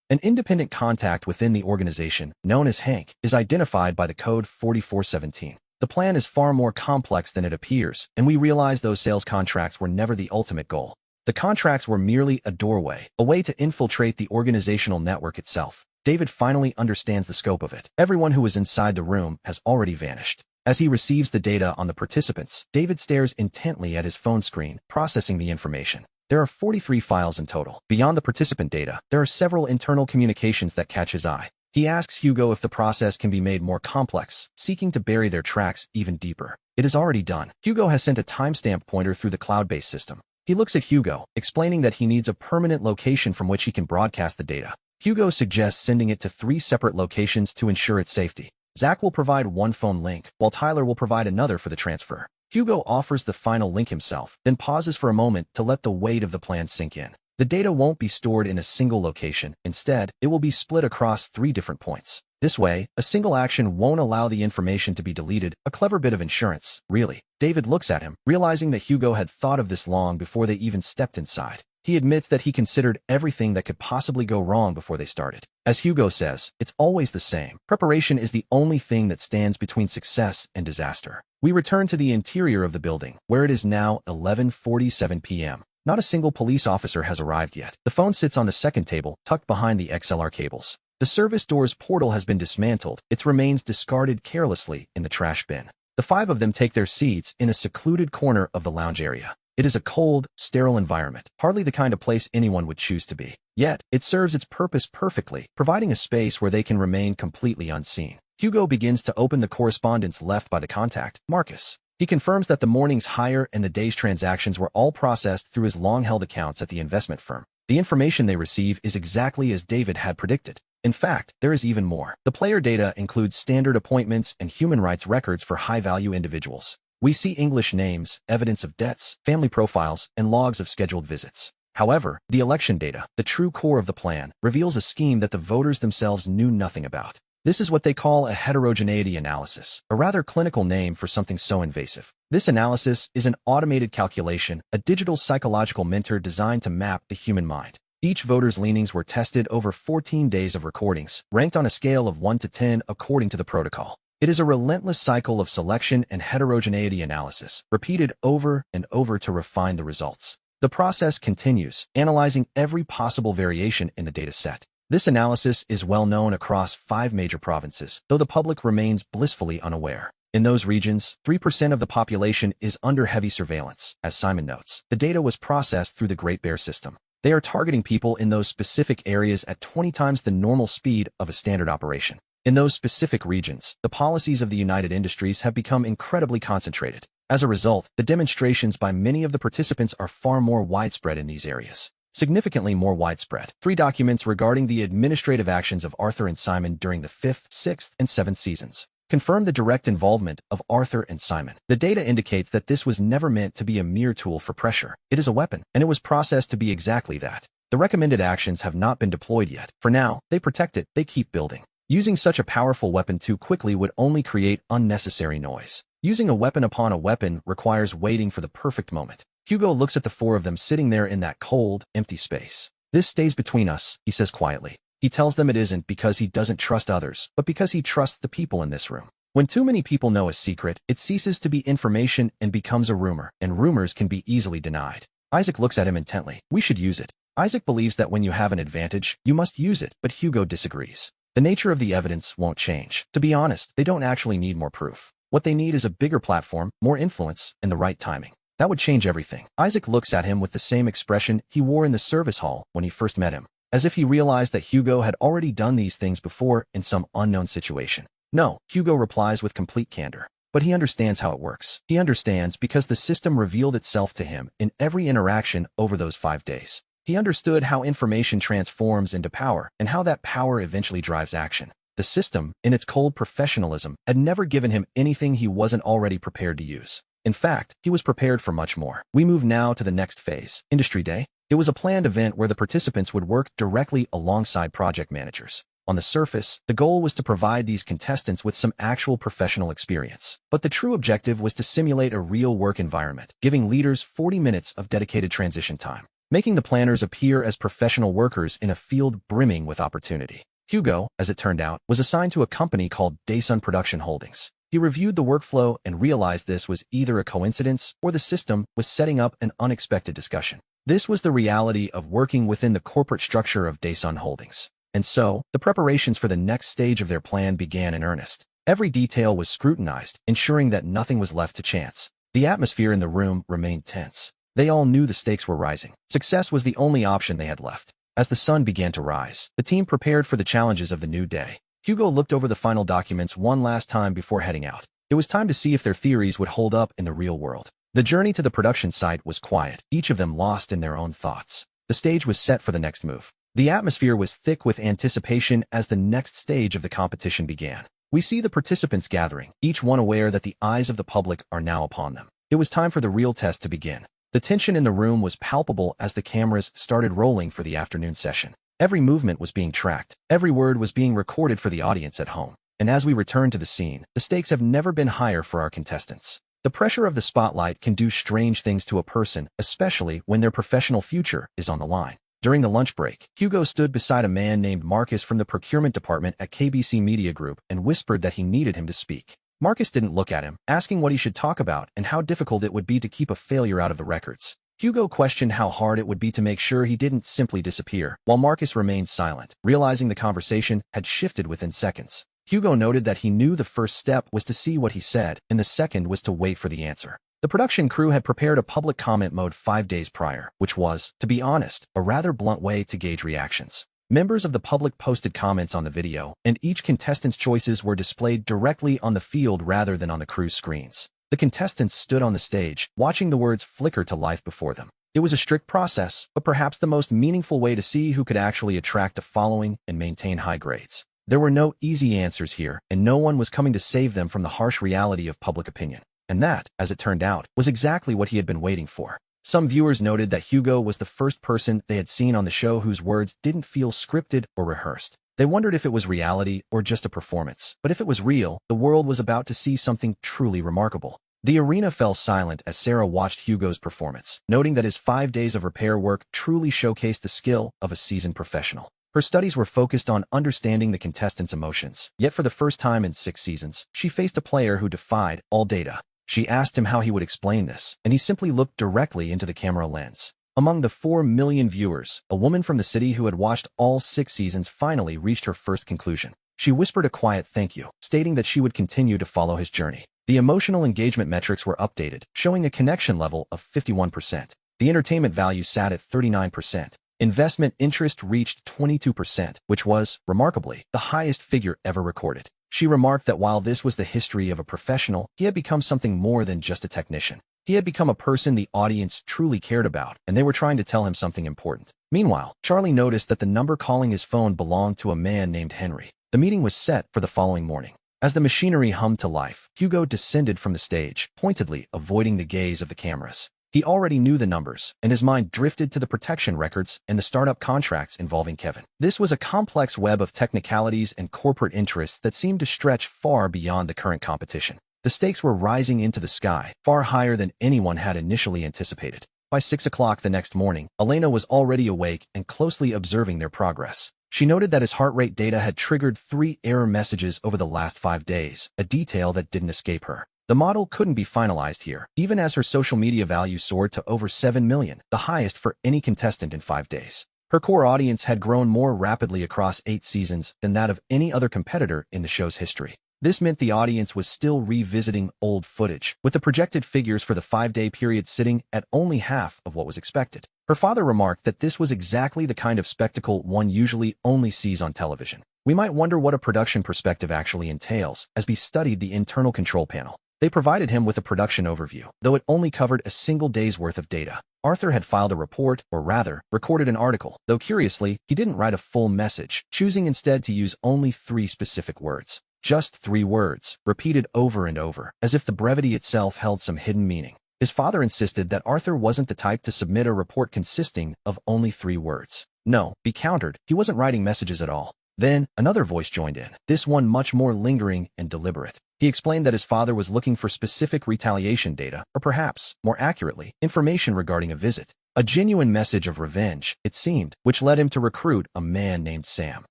An independent contact within the organization, known as Hank, is identified by the code 4417. The plan is far more complex than it appears, and we realize those sales contracts were never the ultimate goal. The contracts were merely a doorway, a way to infiltrate the organizational network itself. David finally understands the scope of it. Everyone who was inside the room has already vanished. As he receives the data on the participants, David stares intently at his phone screen, processing the information. There are 43 files in total. Beyond the participant data, there are several internal communications that catch his eye. He asks Hugo if the process can be made more complex, seeking to bury their tracks even deeper. It is already done. Hugo has sent a timestamp pointer through the cloud-based system. He looks at Hugo, explaining that he needs a permanent location from which he can broadcast the data. Hugo suggests sending it to 3 separate locations to ensure its safety. Zach will provide one phone link, while Tyler will provide another for the transfer. Hugo offers the final link himself, then pauses for a moment to let the weight of the plan sink in. The data won't be stored in a single location. Instead, it will be split across 3 different points. This way, a single action won't allow the information to be deleted, a clever bit of insurance, really. David looks at him, realizing that Hugo had thought of this long before they even stepped inside. He admits that he considered everything that could possibly go wrong before they started. As Hugo says, it's always the same. Preparation is the only thing that stands between success and disaster. We return to the interior of the building, where it is now 11:47 p.m. Not a single police officer has arrived yet. The phone sits on the second table, tucked behind the XLR cables. The service door's portal has been dismantled, its remains discarded carelessly in the trash bin. The five of them take their seats in a secluded corner of the lounge area. It is a cold, sterile environment, hardly the kind of place anyone would choose to be. Yet, it serves its purpose perfectly, providing a space where they can remain completely unseen. Hugo begins to open the correspondence left by the contact, Marcus. He confirms that the morning's hire and the day's transactions were all processed through his long-held accounts at the investment firm. The information they receive is exactly as David had predicted. In fact, there is even more. The player data includes standard appointments and human rights records for high-value individuals. We see English names, evidence of debts, family profiles, and logs of scheduled visits. However, the election data, the true core of the plan, reveals a scheme that the voters themselves knew nothing about. This is what they call a heterogeneity analysis, a rather clinical name for something so invasive. This analysis is an automated calculation, a digital psychological mentor designed to map the human mind. Each voter's leanings were tested over 14 days of recordings, ranked on a scale of 1 to 10 according to the protocol. It is a relentless cycle of selection and heterogeneity analysis, repeated over and over to refine the results. The process continues, analyzing every possible variation in the data set. This analysis is well known across 5 major provinces, though the public remains blissfully unaware. In those regions, 3% of the population is under heavy surveillance. As Simon notes, the data was processed through the Great Bear system. They are targeting people in those specific areas at 20 times the normal speed of a standard operation. In those specific regions, the policies of the United Industries have become incredibly concentrated. As a result, the demonstrations by many of the participants are far more widespread in these areas. Significantly more widespread. 3 documents regarding the administrative actions of Arthur and Simon during the 5th, 6th, and 7th seasons confirm the direct involvement of Arthur and Simon. The data indicates that this was never meant to be a mere tool for pressure. It is a weapon, and it was processed to be exactly that. The recommended actions have not been deployed yet. For now, they protect it, they keep building. Using such a powerful weapon too quickly would only create unnecessary noise. Using a weapon upon a weapon requires waiting for the perfect moment. Hugo looks at the 4 of them sitting there in that cold, empty space. This stays between us, he says quietly. He tells them it isn't because he doesn't trust others, but because he trusts the people in this room. When too many people know a secret, it ceases to be information and becomes a rumor, and rumors can be easily denied. Isaac looks at him intently. We should use it. Isaac believes that when you have an advantage, you must use it, but Hugo disagrees. The nature of the evidence won't change. To be honest, they don't actually need more proof. What they need is a bigger platform, more influence, and the right timing. That would change everything. Isaac looks at him with the same expression he wore in the service hall when he first met him, as if he realized that Hugo had already done these things before in some unknown situation. No, Hugo replies with complete candor. But he understands how it works. He understands because the system revealed itself to him in every interaction over those 5 days. He understood how information transforms into power and how that power eventually drives action. The system, in its cold professionalism, had never given him anything he wasn't already prepared to use. In fact, he was prepared for much more. We move now to the next phase, Industry Day. It was a planned event where the participants would work directly alongside project managers. On the surface, the goal was to provide these contestants with some actual professional experience. But the true objective was to simulate a real work environment, giving leaders 40 minutes of dedicated transition time, making the planners appear as professional workers in a field brimming with opportunity. Hugo, as it turned out, was assigned to a company called Daysun Production Holdings. He reviewed the workflow and realized this was either a coincidence or the system was setting up an unexpected discussion. This was the reality of working within the corporate structure of Daysun Holdings. And so, the preparations for the next stage of their plan began in earnest. Every detail was scrutinized, ensuring that nothing was left to chance. The atmosphere in the room remained tense. They all knew the stakes were rising. Success was the only option they had left. As the sun began to rise, the team prepared for the challenges of the new day. Hugo looked over the final documents one last time before heading out. It was time to see if their theories would hold up in the real world. The journey to the production site was quiet, each of them lost in their own thoughts. The stage was set for the next move. The atmosphere was thick with anticipation as the next stage of the competition began. We see the participants gathering, each one aware that the eyes of the public are now upon them. It was time for the real test to begin. The tension in the room was palpable as the cameras started rolling for the afternoon session. Every movement was being tracked. Every word was being recorded for the audience at home. And as we return to the scene, the stakes have never been higher for our contestants. The pressure of the spotlight can do strange things to a person, especially when their professional future is on the line. During the lunch break, Hugo stood beside a man named Marcus from the procurement department at KBC Media Group and whispered that he needed him to speak. Marcus didn't look at him, asking what he should talk about and how difficult it would be to keep a failure out of the records. Hugo questioned how hard it would be to make sure he didn't simply disappear, while Marcus remained silent, realizing the conversation had shifted within seconds. Hugo noted that he knew the first step was to see what he said, and the second was to wait for the answer. The production crew had prepared a public comment mode 5 days prior, which was, to be honest, a rather blunt way to gauge reactions. Members of the public posted comments on the video, and each contestant's choices were displayed directly on the field rather than on the crew's screens. The contestants stood on the stage, watching the words flicker to life before them. It was a strict process, but perhaps the most meaningful way to see who could actually attract a following and maintain high grades. There were no easy answers here, and no one was coming to save them from the harsh reality of public opinion. And that, as it turned out, was exactly what he had been waiting for. Some viewers noted that Hugo was the first person they had seen on the show whose words didn't feel scripted or rehearsed. They wondered if it was reality or just a performance. But if it was real, the world was about to see something truly remarkable. The arena fell silent as Sarah watched Hugo's performance, noting that his 5 days of repair work truly showcased the skill of a seasoned professional. Her studies were focused on understanding the contestants' emotions, yet for the first time in 6 seasons, she faced a player who defied all data. She asked him how he would explain this, and he simply looked directly into the camera lens. Among the 4 million viewers, a woman from the city who had watched all 6 seasons finally reached her first conclusion. She whispered a quiet thank you, stating that she would continue to follow his journey. The emotional engagement metrics were updated, showing a connection level of 51%. The entertainment value sat at 39%. Investment interest reached 22%, which was, remarkably, the highest figure ever recorded. She remarked that while this was the history of a professional, he had become something more than just a technician. He had become a person the audience truly cared about, and they were trying to tell him something important. Meanwhile, Charlie noticed that the number calling his phone belonged to a man named Henry. The meeting was set for the following morning. As the machinery hummed to life, Hugo descended from the stage, pointedly avoiding the gaze of the cameras. He already knew the numbers, and his mind drifted to the protection records and the startup contracts involving Kevin. This was a complex web of technicalities and corporate interests that seemed to stretch far beyond the current competition. The stakes were rising into the sky, far higher than anyone had initially anticipated. By 6 o'clock the next morning, Elena was already awake and closely observing their progress. She noted that his heart rate data had triggered 3 error messages over the last 5 days, a detail that didn't escape her. The model couldn't be finalized here, even as her social media value soared to over 7 million, the highest for any contestant in 5 days. Her core audience had grown more rapidly across 8 seasons than that of any other competitor in the show's history. This meant the audience was still revisiting old footage, with the projected figures for the 5-day period sitting at only half of what was expected. Her father remarked that this was exactly the kind of spectacle one usually only sees on television. We might wonder what a production perspective actually entails, as we studied the internal control panel. They provided him with a production overview, though it only covered a single day's worth of data. Arthur had filed a report, or rather, recorded an article, though curiously, he didn't write a full message, choosing instead to use only 3 specific words. Just 3 words, repeated over and over, as if the brevity itself held some hidden meaning. His father insisted that Arthur wasn't the type to submit a report consisting of only 3 words. No, he countered, he wasn't writing messages at all. Then, another voice joined in, this one much more lingering and deliberate. He explained that his father was looking for specific retaliation data, or perhaps, more accurately, information regarding a visit. A genuine message of revenge, it seemed, which led him to recruit a man named Sam.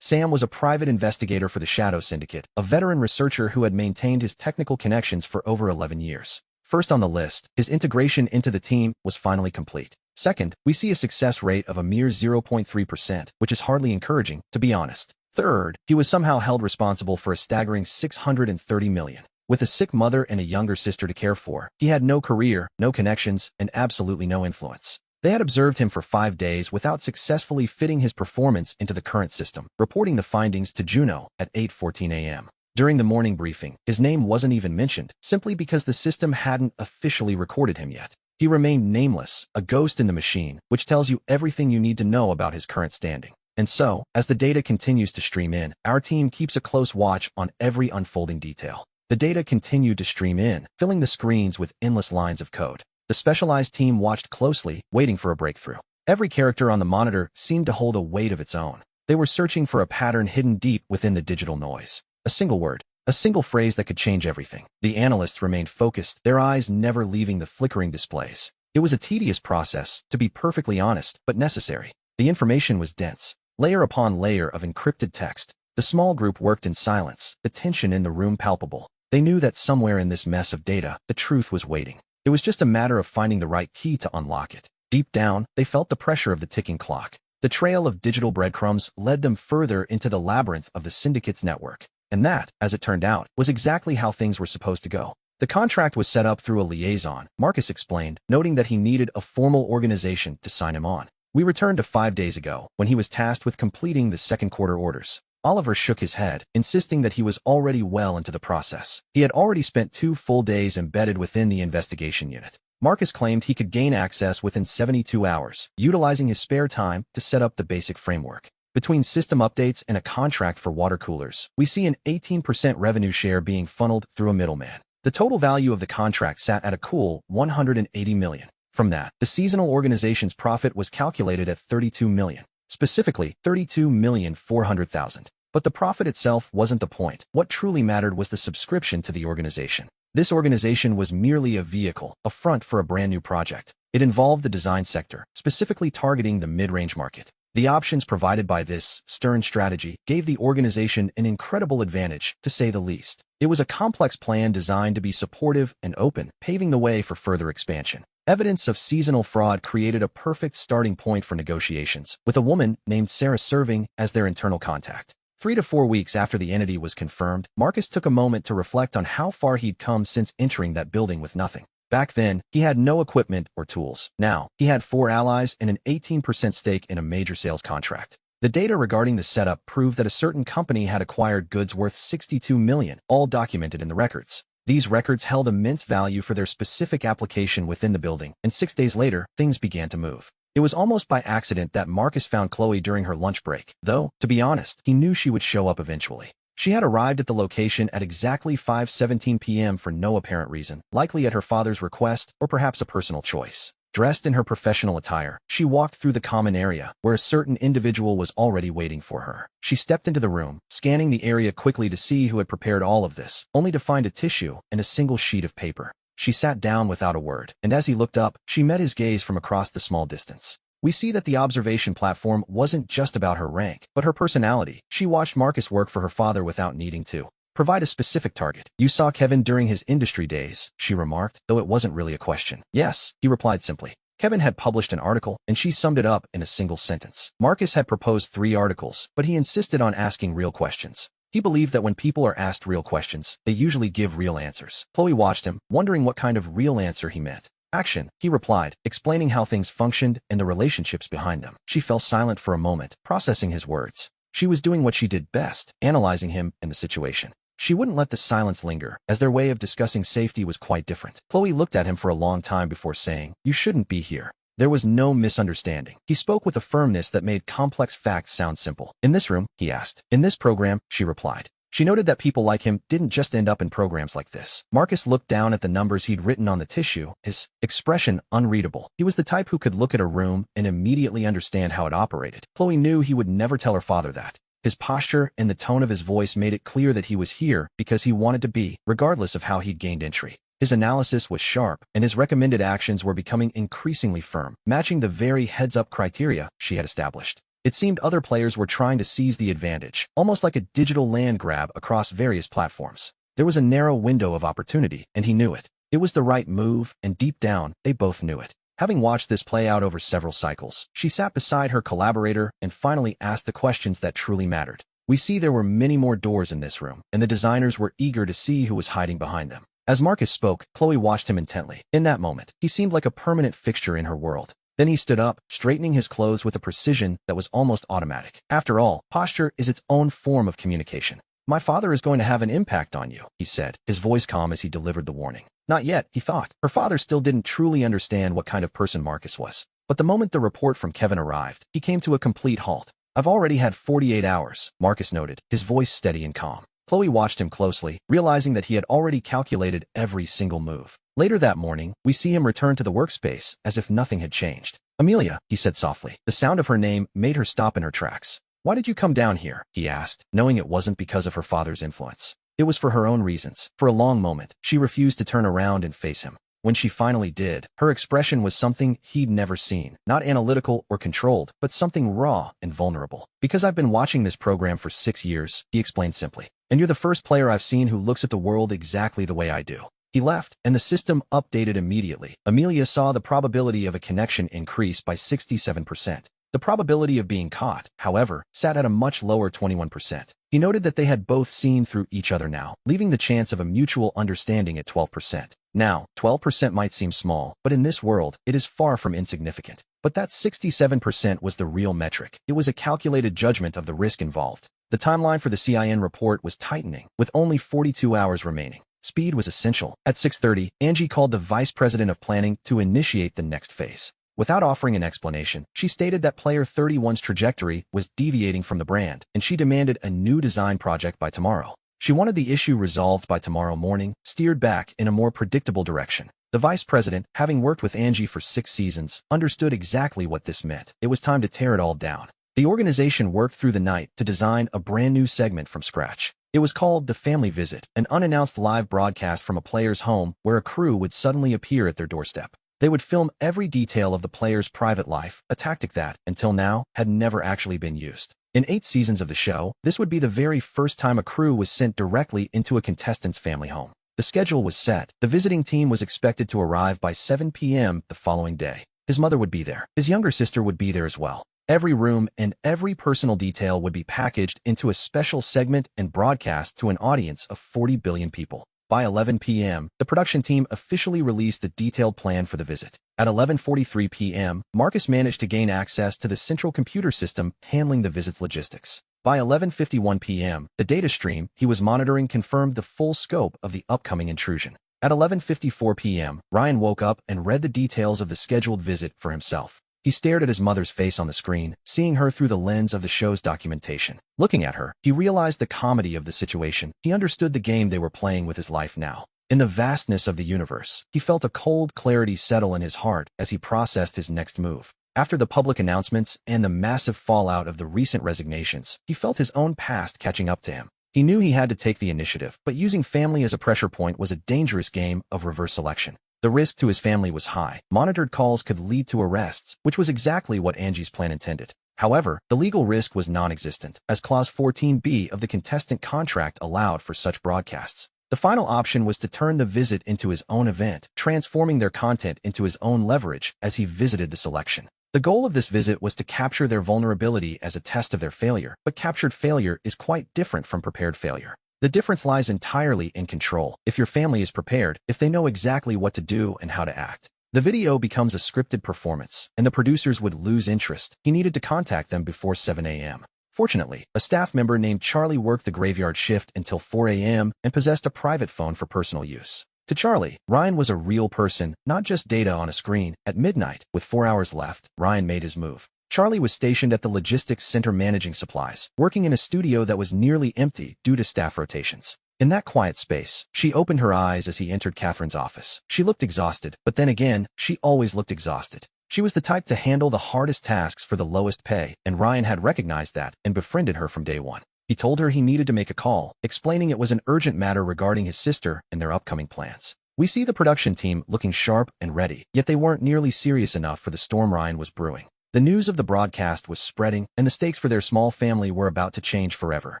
Sam was a private investigator for the Shadow Syndicate, a veteran researcher who had maintained his technical connections for over 11 years. First on the list, his integration into the team was finally complete. Second, we see a success rate of a mere 0.3%, which is hardly encouraging, to be honest. Third, he was somehow held responsible for a staggering $630 million. With a sick mother and a younger sister to care for, he had no career, no connections, and absolutely no influence. They had observed him for 5 days without successfully fitting his performance into the current system, reporting the findings to Juno at 8:14 a.m. During the morning briefing, his name wasn't even mentioned, simply because the system hadn't officially recorded him yet. He remained nameless, a ghost in the machine, which tells you everything you need to know about his current standing. And so, as the data continues to stream in, our team keeps a close watch on every unfolding detail. The data continued to stream in, filling the screens with endless lines of code. The specialized team watched closely, waiting for a breakthrough. Every character on the monitor seemed to hold a weight of its own. They were searching for a pattern hidden deep within the digital noise. A single word, a single phrase that could change everything. The analysts remained focused, their eyes never leaving the flickering displays. It was a tedious process, to be perfectly honest, but necessary. The information was dense, layer upon layer of encrypted text. The small group worked in silence, the tension in the room palpable. They knew that somewhere in this mess of data, the truth was waiting. It was just a matter of finding the right key to unlock it. Deep down, they felt the pressure of the ticking clock. The trail of digital breadcrumbs led them further into the labyrinth of the syndicate's network. And that, as it turned out, was exactly how things were supposed to go. The contract was set up through a liaison, Marcus explained, noting that he needed a formal organization to sign him on. We returned to 5 days ago, when he was tasked with completing the second quarter orders. Oliver shook his head, insisting that he was already well into the process. He had already spent 2 full days embedded within the investigation unit. Marcus claimed he could gain access within 72 hours, utilizing his spare time to set up the basic framework. Between system updates and a contract for water coolers, we see an 18% revenue share being funneled through a middleman. The total value of the contract sat at a cool $180 million. From that, the seasonal organization's profit was calculated at $32 million. Specifically, $32,400,000. But the profit itself wasn't the point. What truly mattered was the subscription to the organization. This organization was merely a vehicle, a front for a brand new project. It involved the design sector, specifically targeting the mid-range market. The options provided by this stern strategy gave the organization an incredible advantage, to say the least. It was a complex plan designed to be supportive and open, paving the way for further expansion. Evidence of seasonal fraud created a perfect starting point for negotiations, with a woman named Sarah serving as their internal contact. 3 to 4 weeks after the entity was confirmed, Marcus took a moment to reflect on how far he'd come since entering that building with nothing. Back then, he had no equipment or tools. Now, he had 4 allies and an 18% stake in a major sales contract. The data regarding the setup proved that a certain company had acquired goods worth $62 million, all documented in the records. These records held immense value for their specific application within the building, and 6 days later, things began to move. It was almost by accident that Marcus found Chloe during her lunch break, though, to be honest, he knew she would show up eventually. She had arrived at the location at exactly 5:17 p.m. for no apparent reason, likely at her father's request or perhaps a personal choice. Dressed in her professional attire, she walked through the common area, where a certain individual was already waiting for her. She stepped into the room, scanning the area quickly to see who had prepared all of this, only to find a tissue and a single sheet of paper. She sat down without a word, and as he looked up, she met his gaze from across the small distance. We see that the observation platform wasn't just about her rank, but her personality. She watched Marcus work for her father without needing to provide a specific target. "You saw Kevin during his industry days," she remarked, though it wasn't really a question. "Yes," he replied simply. Kevin had published an article, and she summed it up in a single sentence. Marcus had proposed 3 articles, but he insisted on asking real questions. He believed that when people are asked real questions, they usually give real answers. Chloe watched him, wondering what kind of real answer he meant. "Action," he replied, explaining how things functioned and the relationships behind them. She fell silent for a moment, processing his words. She was doing what she did best, analyzing him and the situation. She wouldn't let the silence linger, as their way of discussing safety was quite different. Chloe looked at him for a long time before saying, "You shouldn't be here." There was no misunderstanding. He spoke with a firmness that made complex facts sound simple. "In this room?" he asked. "In this program," she replied. She noted that people like him didn't just end up in programs like this. Marcus looked down at the numbers he'd written on the tissue, his expression unreadable. He was the type who could look at a room and immediately understand how it operated. Chloe knew he would never tell her father that. His posture and the tone of his voice made it clear that he was here because he wanted to be, regardless of how he'd gained entry. His analysis was sharp, and his recommended actions were becoming increasingly firm, matching the very heads-up criteria she had established. It seemed other players were trying to seize the advantage, almost like a digital land grab across various platforms. There was a narrow window of opportunity, and he knew it. It was the right move, and deep down, they both knew it. Having watched this play out over several cycles, she sat beside her collaborator and finally asked the questions that truly mattered. We see there were many more doors in this room, and the designers were eager to see who was hiding behind them. As Marcus spoke, Chloe watched him intently. In that moment, he seemed like a permanent fixture in her world. Then he stood up, straightening his clothes with a precision that was almost automatic. After all, posture is its own form of communication. "My father is going to have an impact on you," he said, his voice calm as he delivered the warning. Not yet, he thought. Her father still didn't truly understand what kind of person Marcus was. But the moment the report from Kevin arrived, he came to a complete halt. "I've already had 48 hours, Marcus noted, his voice steady and calm. Chloe watched him closely, realizing that he had already calculated every single move. Later that morning, we see him return to the workspace as if nothing had changed. "Amelia," he said softly. The sound of her name made her stop in her tracks. "Why did you come down here?" he asked, knowing it wasn't because of her father's influence. It was for her own reasons. For a long moment, she refused to turn around and face him. When she finally did, her expression was something he'd never seen. Not analytical or controlled, but something raw and vulnerable. "Because I've been watching this program for 6 years, he explained simply. "And you're the first player I've seen who looks at the world exactly the way I do." He left, and the system updated immediately. Amelia saw the probability of a connection increase by 67%. The probability of being caught, however, sat at a much lower 21%. He noted that they had both seen through each other now, leaving the chance of a mutual understanding at 12%. Now, 12% might seem small, but in this world, it is far from insignificant. But that 67% was the real metric. It was a calculated judgment of the risk involved. The timeline for the CIN report was tightening, with only 42 hours remaining. Speed was essential. At 6:30, Angie called the vice president of planning to initiate the next phase. Without offering an explanation, she stated that Player 31's trajectory was deviating from the brand, and she demanded a new design project by tomorrow. She wanted the issue resolved by tomorrow morning, steered back in a more predictable direction. The vice president, having worked with Angie for 6 seasons, understood exactly what this meant. It was time to tear it all down. The organization worked through the night to design a brand new segment from scratch. It was called The Family Visit, an unannounced live broadcast from a player's home where a crew would suddenly appear at their doorstep. They would film every detail of the player's private life, a tactic that, until now, had never actually been used. In 8 seasons of the show, this would be the very first time a crew was sent directly into a contestant's family home. The schedule was set. The visiting team was expected to arrive by 7 p.m. the following day. His mother would be there. His younger sister would be there as well. Every room and every personal detail would be packaged into a special segment and broadcast to an audience of 40 billion people. By 11 p.m., the production team officially released the detailed plan for the visit. At 11:43 p.m., Marcus managed to gain access to the central computer system handling the visit's logistics. By 11:51 p.m., the data stream he was monitoring confirmed the full scope of the upcoming intrusion. At 11:54 p.m., Ryan woke up and read the details of the scheduled visit for himself. He stared at his mother's face on the screen, seeing her through the lens of the show's documentation. Looking at her, he realized the comedy of the situation. He understood the game they were playing with his life now. In the vastness of the universe, he felt a cold clarity settle in his heart as he processed his next move. After the public announcements and the massive fallout of the recent resignations, he felt his own past catching up to him. He knew he had to take the initiative, but using family as a pressure point was a dangerous game of reverse selection. The risk to his family was high. Monitored calls could lead to arrests, which was exactly what Angie's plan intended. However, the legal risk was non-existent, as Clause 14b of the contestant contract allowed for such broadcasts. The final option was to turn the visit into his own event, transforming their content into his own leverage as he visited the selection. The goal of this visit was to capture their vulnerability as a test of their failure, but captured failure is quite different from prepared failure. The difference lies entirely in control. If your family is prepared, if they know exactly what to do and how to act. The video becomes a scripted performance, and the producers would lose interest. He needed to contact them before 7 a.m. Fortunately, a staff member named Charlie worked the graveyard shift until 4 a.m. and possessed a private phone for personal use. To Charlie, Ryan was a real person, not just data on a screen. At midnight, with 4 hours left, Ryan made his move. Charlie was stationed at the logistics center managing supplies, working in a studio that was nearly empty due to staff rotations. In that quiet space, she opened her eyes as he entered Catherine's office. She looked exhausted, but then again, she always looked exhausted. She was the type to handle the hardest tasks for the lowest pay, and Ryan had recognized that and befriended her from day one. He told her he needed to make a call, explaining it was an urgent matter regarding his sister and their upcoming plans. We see the production team looking sharp and ready, yet they weren't nearly serious enough for the storm Ryan was brewing. The news of the broadcast was spreading, and the stakes for their small family were about to change forever.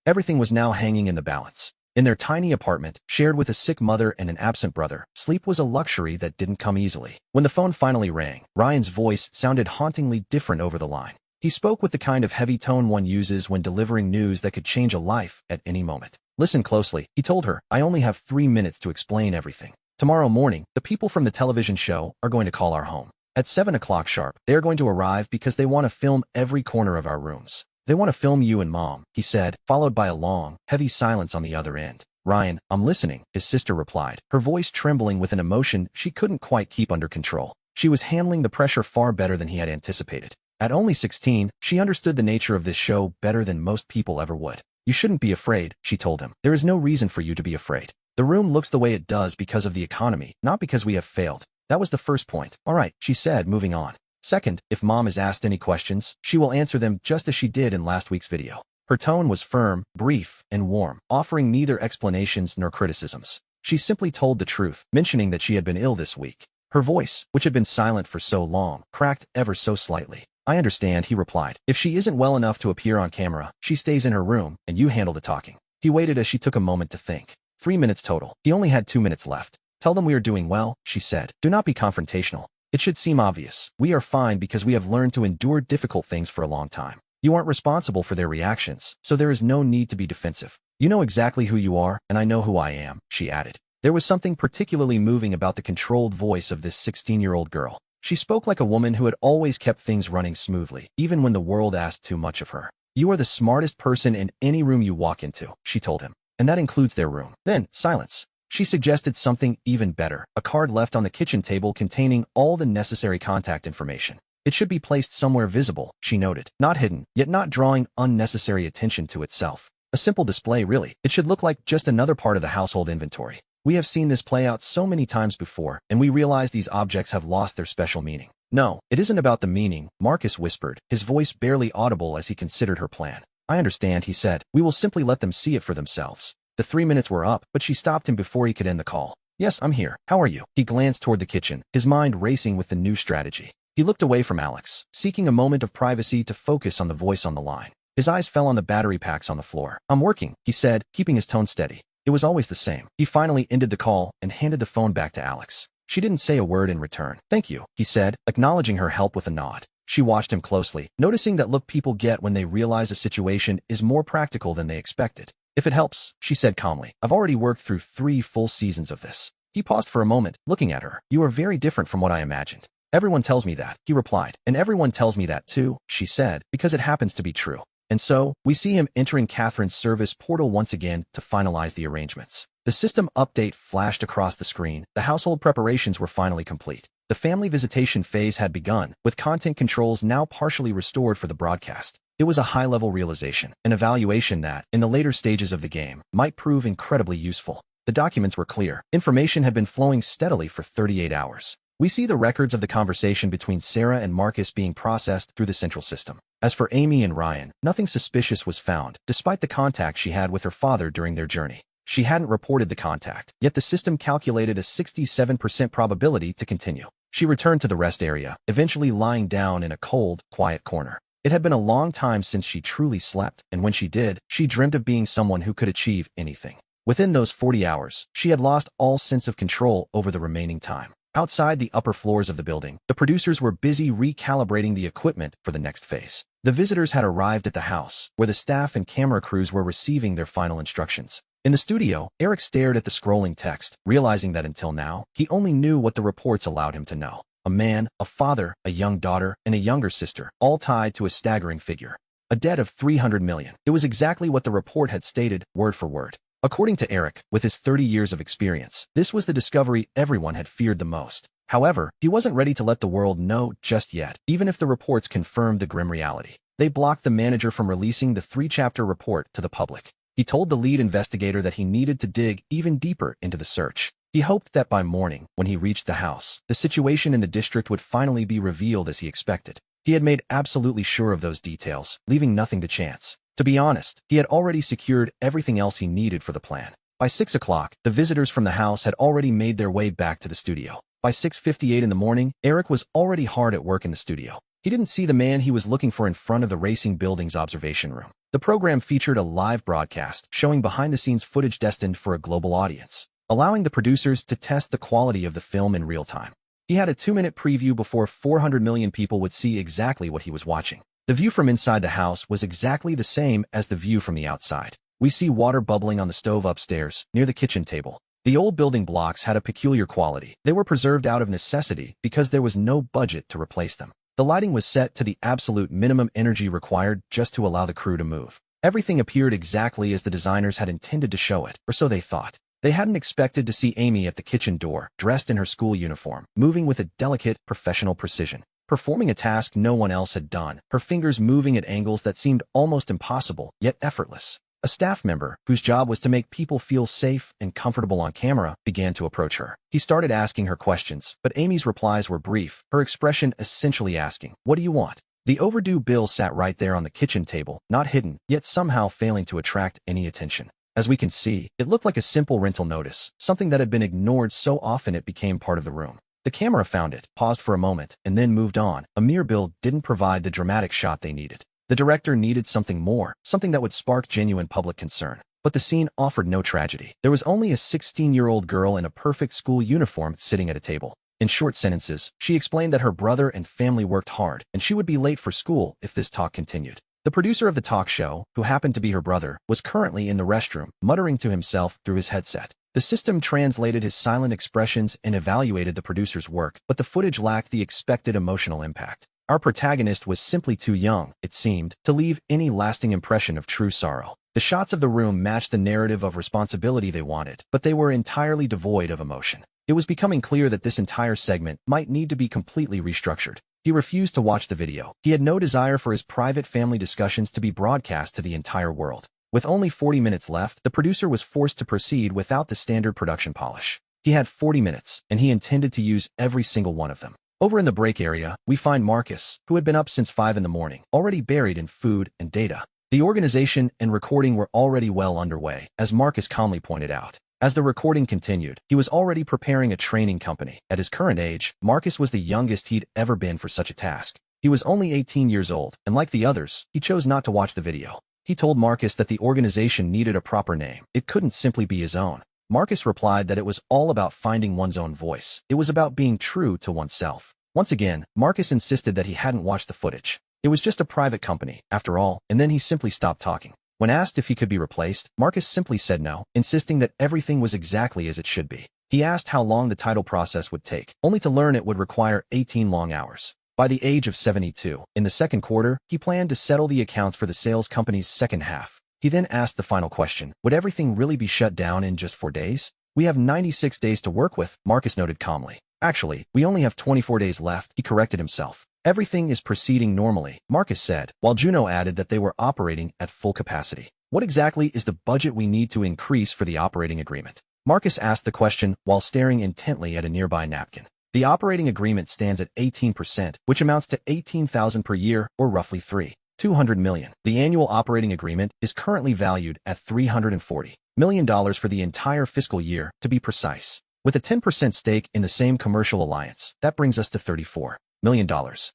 Everything was now hanging in the balance. In their tiny apartment, shared with a sick mother and an absent brother, sleep was a luxury that didn't come easily. When the phone finally rang, Ryan's voice sounded hauntingly different over the line. He spoke with the kind of heavy tone one uses when delivering news that could change a life at any moment. Listen closely, he told her. I only have 3 minutes to explain everything. Tomorrow morning, the people from the television show are going to call our home. At 7 o'clock sharp, they are going to arrive because they want to film every corner of our rooms. They want to film you and Mom, he said, followed by a long, heavy silence on the other end. Ryan, I'm listening, his sister replied, her voice trembling with an emotion she couldn't quite keep under control. She was handling the pressure far better than he had anticipated. At only 16, she understood the nature of this show better than most people ever would. You shouldn't be afraid, she told him. There is no reason for you to be afraid. The room looks the way it does because of the economy, not because we have failed. That was the first point. All right, she said, moving on. Second, if Mom is asked any questions, she will answer them just as she did in last week's video. Her tone was firm, brief, and warm, offering neither explanations nor criticisms. She simply told the truth, mentioning that she had been ill this week. Her voice, which had been silent for so long, cracked ever so slightly. I understand, he replied. If she isn't well enough to appear on camera, she stays in her room, and you handle the talking. He waited as she took a moment to think. 3 minutes total. He only had 2 minutes left. Tell them we are doing well, she said. Do not be confrontational. It should seem obvious. We are fine because we have learned to endure difficult things for a long time. You aren't responsible for their reactions, so there is no need to be defensive. You know exactly who you are, and I know who I am, she added. There was something particularly moving about the controlled voice of this 16-year-old girl. She spoke like a woman who had always kept things running smoothly, even when the world asked too much of her. You are the smartest person in any room you walk into, she told him. And that includes their room. Then, silence. She suggested something even better, a card left on the kitchen table containing all the necessary contact information. It should be placed somewhere visible, she noted, not hidden, yet not drawing unnecessary attention to itself. A simple display, really. It should look like just another part of the household inventory. We have seen this play out so many times before, and we realize these objects have lost their special meaning. No, it isn't about the meaning, Marcus whispered, his voice barely audible as he considered her plan. I understand, he said. We will simply let them see it for themselves. The 3 minutes were up, but she stopped him before he could end the call. Yes, I'm here. How are you? He glanced toward the kitchen, his mind racing with the new strategy. He looked away from Alex, seeking a moment of privacy to focus on the voice on the line. His eyes fell on the battery packs on the floor. I'm working, he said, keeping his tone steady. It was always the same. He finally ended the call and handed the phone back to Alex. She didn't say a word in return. Thank you, he said, acknowledging her help with a nod. She watched him closely, noticing that look people get when they realize a situation is more practical than they expected. If it helps, she said calmly, I've already worked through 3 full seasons of this. He paused for a moment, looking at her. You are very different from what I imagined. Everyone tells me that, he replied. And everyone tells me that too, she said, because it happens to be true. And so, we see him entering Catherine's service portal once again to finalize the arrangements. The system update flashed across the screen. The household preparations were finally complete. The family visitation phase had begun, with content controls now partially restored for the broadcast. It was a high-level realization, an evaluation that, in the later stages of the game, might prove incredibly useful. The documents were clear. Information had been flowing steadily for 38 hours. We see the records of the conversation between Sarah and Marcus being processed through the central system. As for Amy and Ryan, nothing suspicious was found, despite the contact she had with her father during their journey. She hadn't reported the contact, yet the system calculated a 67% probability to continue. She returned to the rest area, eventually lying down in a cold, quiet corner. It had been a long time since she truly slept, and when she did, she dreamt of being someone who could achieve anything. Within those 40 hours, she had lost all sense of control over the remaining time. Outside the upper floors of the building, the producers were busy recalibrating the equipment for the next phase. The visitors had arrived at the house, where the staff and camera crews were receiving their final instructions. In the studio, Eric stared at the scrolling text, realizing that until now, he only knew what the reports allowed him to know. A man, a father, a young daughter, and a younger sister, all tied to a staggering figure. A debt of 300 million. It was exactly what the report had stated, word for word. According to Eric, with his 30 years of experience, this was the discovery everyone had feared the most. However, he wasn't ready to let the world know just yet, even if the reports confirmed the grim reality. They blocked the manager from releasing the 3-chapter report to the public. He told the lead investigator that he needed to dig even deeper into the search. He hoped that by morning, when he reached the house, the situation in the district would finally be revealed as he expected. He had made absolutely sure of those details, leaving nothing to chance. To be honest, he had already secured everything else he needed for the plan. By 6 o'clock, the visitors from the house had already made their way back to the studio. By 6:58 in the morning, Eric was already hard at work in the studio. He didn't see the man he was looking for in front of the racing building's observation room. The program featured a live broadcast showing behind-the-scenes footage destined for a global audience, allowing the producers to test the quality of the film in real time. He had a 2-minute preview before 400 million people would see exactly what he was watching. The view from inside the house was exactly the same as the view from the outside. We see water bubbling on the stove upstairs, near the kitchen table. The old building blocks had a peculiar quality. They were preserved out of necessity because there was no budget to replace them. The lighting was set to the absolute minimum energy required just to allow the crew to move. Everything appeared exactly as the designers had intended to show it, or so they thought. They hadn't expected to see Amy at the kitchen door, dressed in her school uniform, moving with a delicate, professional precision. Performing a task no one else had done, her fingers moving at angles that seemed almost impossible, yet effortless. A staff member, whose job was to make people feel safe and comfortable on camera, began to approach her. He started asking her questions, but Amy's replies were brief, her expression essentially asking, "What do you want?" The overdue bill sat right there on the kitchen table, not hidden, yet somehow failing to attract any attention. As we can see, it looked like a simple rental notice, something that had been ignored so often it became part of the room. The camera found it, paused for a moment, and then moved on. A mere bill didn't provide the dramatic shot they needed. The director needed something more, something that would spark genuine public concern. But the scene offered no tragedy. There was only a 16-year-old girl in a perfect school uniform sitting at a table. In short sentences, she explained that her brother and family worked hard, and she would be late for school if this talk continued. The producer of the talk show, who happened to be her brother, was currently in the restroom, muttering to himself through his headset. The system translated his silent expressions and evaluated the producer's work, but the footage lacked the expected emotional impact. Our protagonist was simply too young, it seemed, to leave any lasting impression of true sorrow. The shots of the room matched the narrative of responsibility they wanted, but they were entirely devoid of emotion. It was becoming clear that this entire segment might need to be completely restructured. He refused to watch the video. He had no desire for his private family discussions to be broadcast to the entire world. With only 40 minutes left, the producer was forced to proceed without the standard production polish. He had 40 minutes, and he intended to use every single one of them. Over in the break area, we find Marcus, who had been up since 5 in the morning, already buried in food and data. The organization and recording were already well underway, as Marcus calmly pointed out. As the recording continued, he was already preparing a training company. At his current age, Marcus was the youngest he'd ever been for such a task. He was only 18 years old, and like the others, he chose not to watch the video. He told Marcus that the organization needed a proper name. It couldn't simply be his own. Marcus replied that it was all about finding one's own voice. It was about being true to oneself. Once again, Marcus insisted that he hadn't watched the footage. It was just a private company, after all, and then he simply stopped talking. When asked if he could be replaced, Marcus simply said no, insisting that everything was exactly as it should be. He asked how long the title process would take, only to learn it would require 18 long hours. By the age of 72, in the second quarter, he planned to settle the accounts for the sales company's second half. He then asked the final question, would everything really be shut down in just 4 days? We have 96 days to work with, Marcus noted calmly. Actually, we only have 24 days left, he corrected himself. Everything is proceeding normally, Marcus said, while Juno added that they were operating at full capacity. What exactly is the budget we need to increase for the operating agreement? Marcus asked the question while staring intently at a nearby napkin. The operating agreement stands at 18%, which amounts to $18,000 per year, or roughly $200 million. The annual operating agreement is currently valued at $340 million for the entire fiscal year, to be precise. With a 10% stake in the same commercial alliance, that brings us to $34 million.